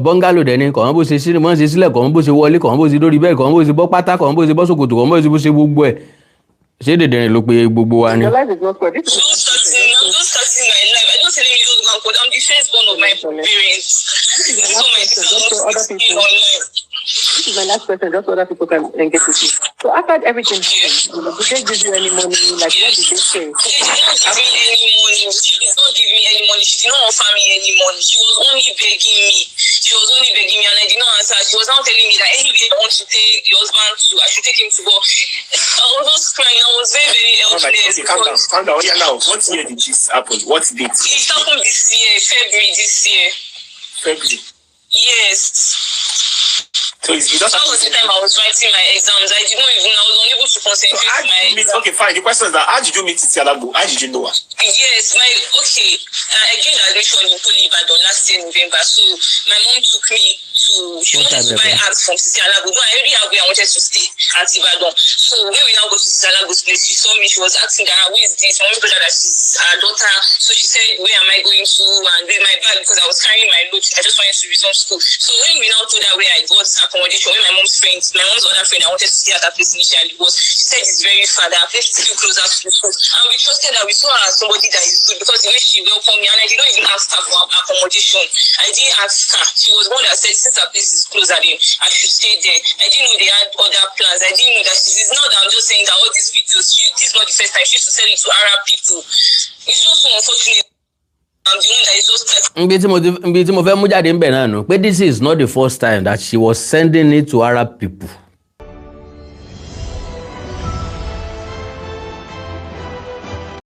Speaker 3: bọ́ngálò dẹ̀ ni, kọ̀mọ́ bó ṣe sílẹ̀, kọ̀mọ́ bó ṣe wọlé, kọ̀mọ́ bó ṣe dórí bẹ́ẹ̀, kọ̀mọ́ bó ṣe bọ́ pátá, kọ̀mọ́ bó ṣe bọ́ ṣòkòtò, kọ̀mọ́ bó ṣe gbogbo ẹ̀. Ṣé dèdèrìn ló pe gbogbo wa ni?
Speaker 6: Your life is not good.
Speaker 4: I'm just starting my life. I don't telling you those go and put. I'm the firstborn of my parents. So my sister wants to stay online.
Speaker 6: This is my last question, just so other people can engage with you. So after everything, did they give you any money? Like, what did they say?
Speaker 4: She did not give me any money. She did not give me any money. She did not offer me any money. She was only begging me. And I did not answer. She was now telling me that anyway I want to take the husband to, I should take him to go. I was just crying. I was very, very helpless.
Speaker 5: Okay, calm down. Yeah, now, what year did this happen? What date?
Speaker 4: It happened this year, February this year.
Speaker 5: February.
Speaker 4: Yes.
Speaker 5: So you just
Speaker 4: That was the time I was writing my exams. I was unable to concentrate
Speaker 5: how
Speaker 4: on my
Speaker 5: did you meet?
Speaker 4: exam.
Speaker 5: Okay, fine. The question is that how did you meet Titi Alagbo? How did you know her?
Speaker 4: Yes, I gained admission in Poly Ibadan last year November. So my mom took me to, she wanted to buy art from Titi Alagbo. No, I already have where I wanted to stay at Ibadan. So when we now go to Titi Alagbo's place, she saw me, she was asking her, who is this? My mom told her that she's her daughter. So she said, where am I going to? And with my bag, because I was carrying my load, I just wanted to resume school. So when we now told her where I got accommodation, when my mom's other friend I wanted to stay at her place initially was, she said it's very far, that her place is still closer to the school. And we trusted that we saw her as somebody that is good, because the way she welcomed me, and I didn't even ask her for accommodation. I didn't ask her. She was one that said, since her place is closer, then I should stay there. I didn't know they had other plans. I didn't know that it's not that I'm just saying that all these videos, this is not the first time she used to sell it to Arab people. It's just so unfortunate. I'm the one that is just
Speaker 3: Ibi tí mo fẹ́ mú jáde ń bẹ̀ náà nù pé this is not the first time that she was sending it to Arab people.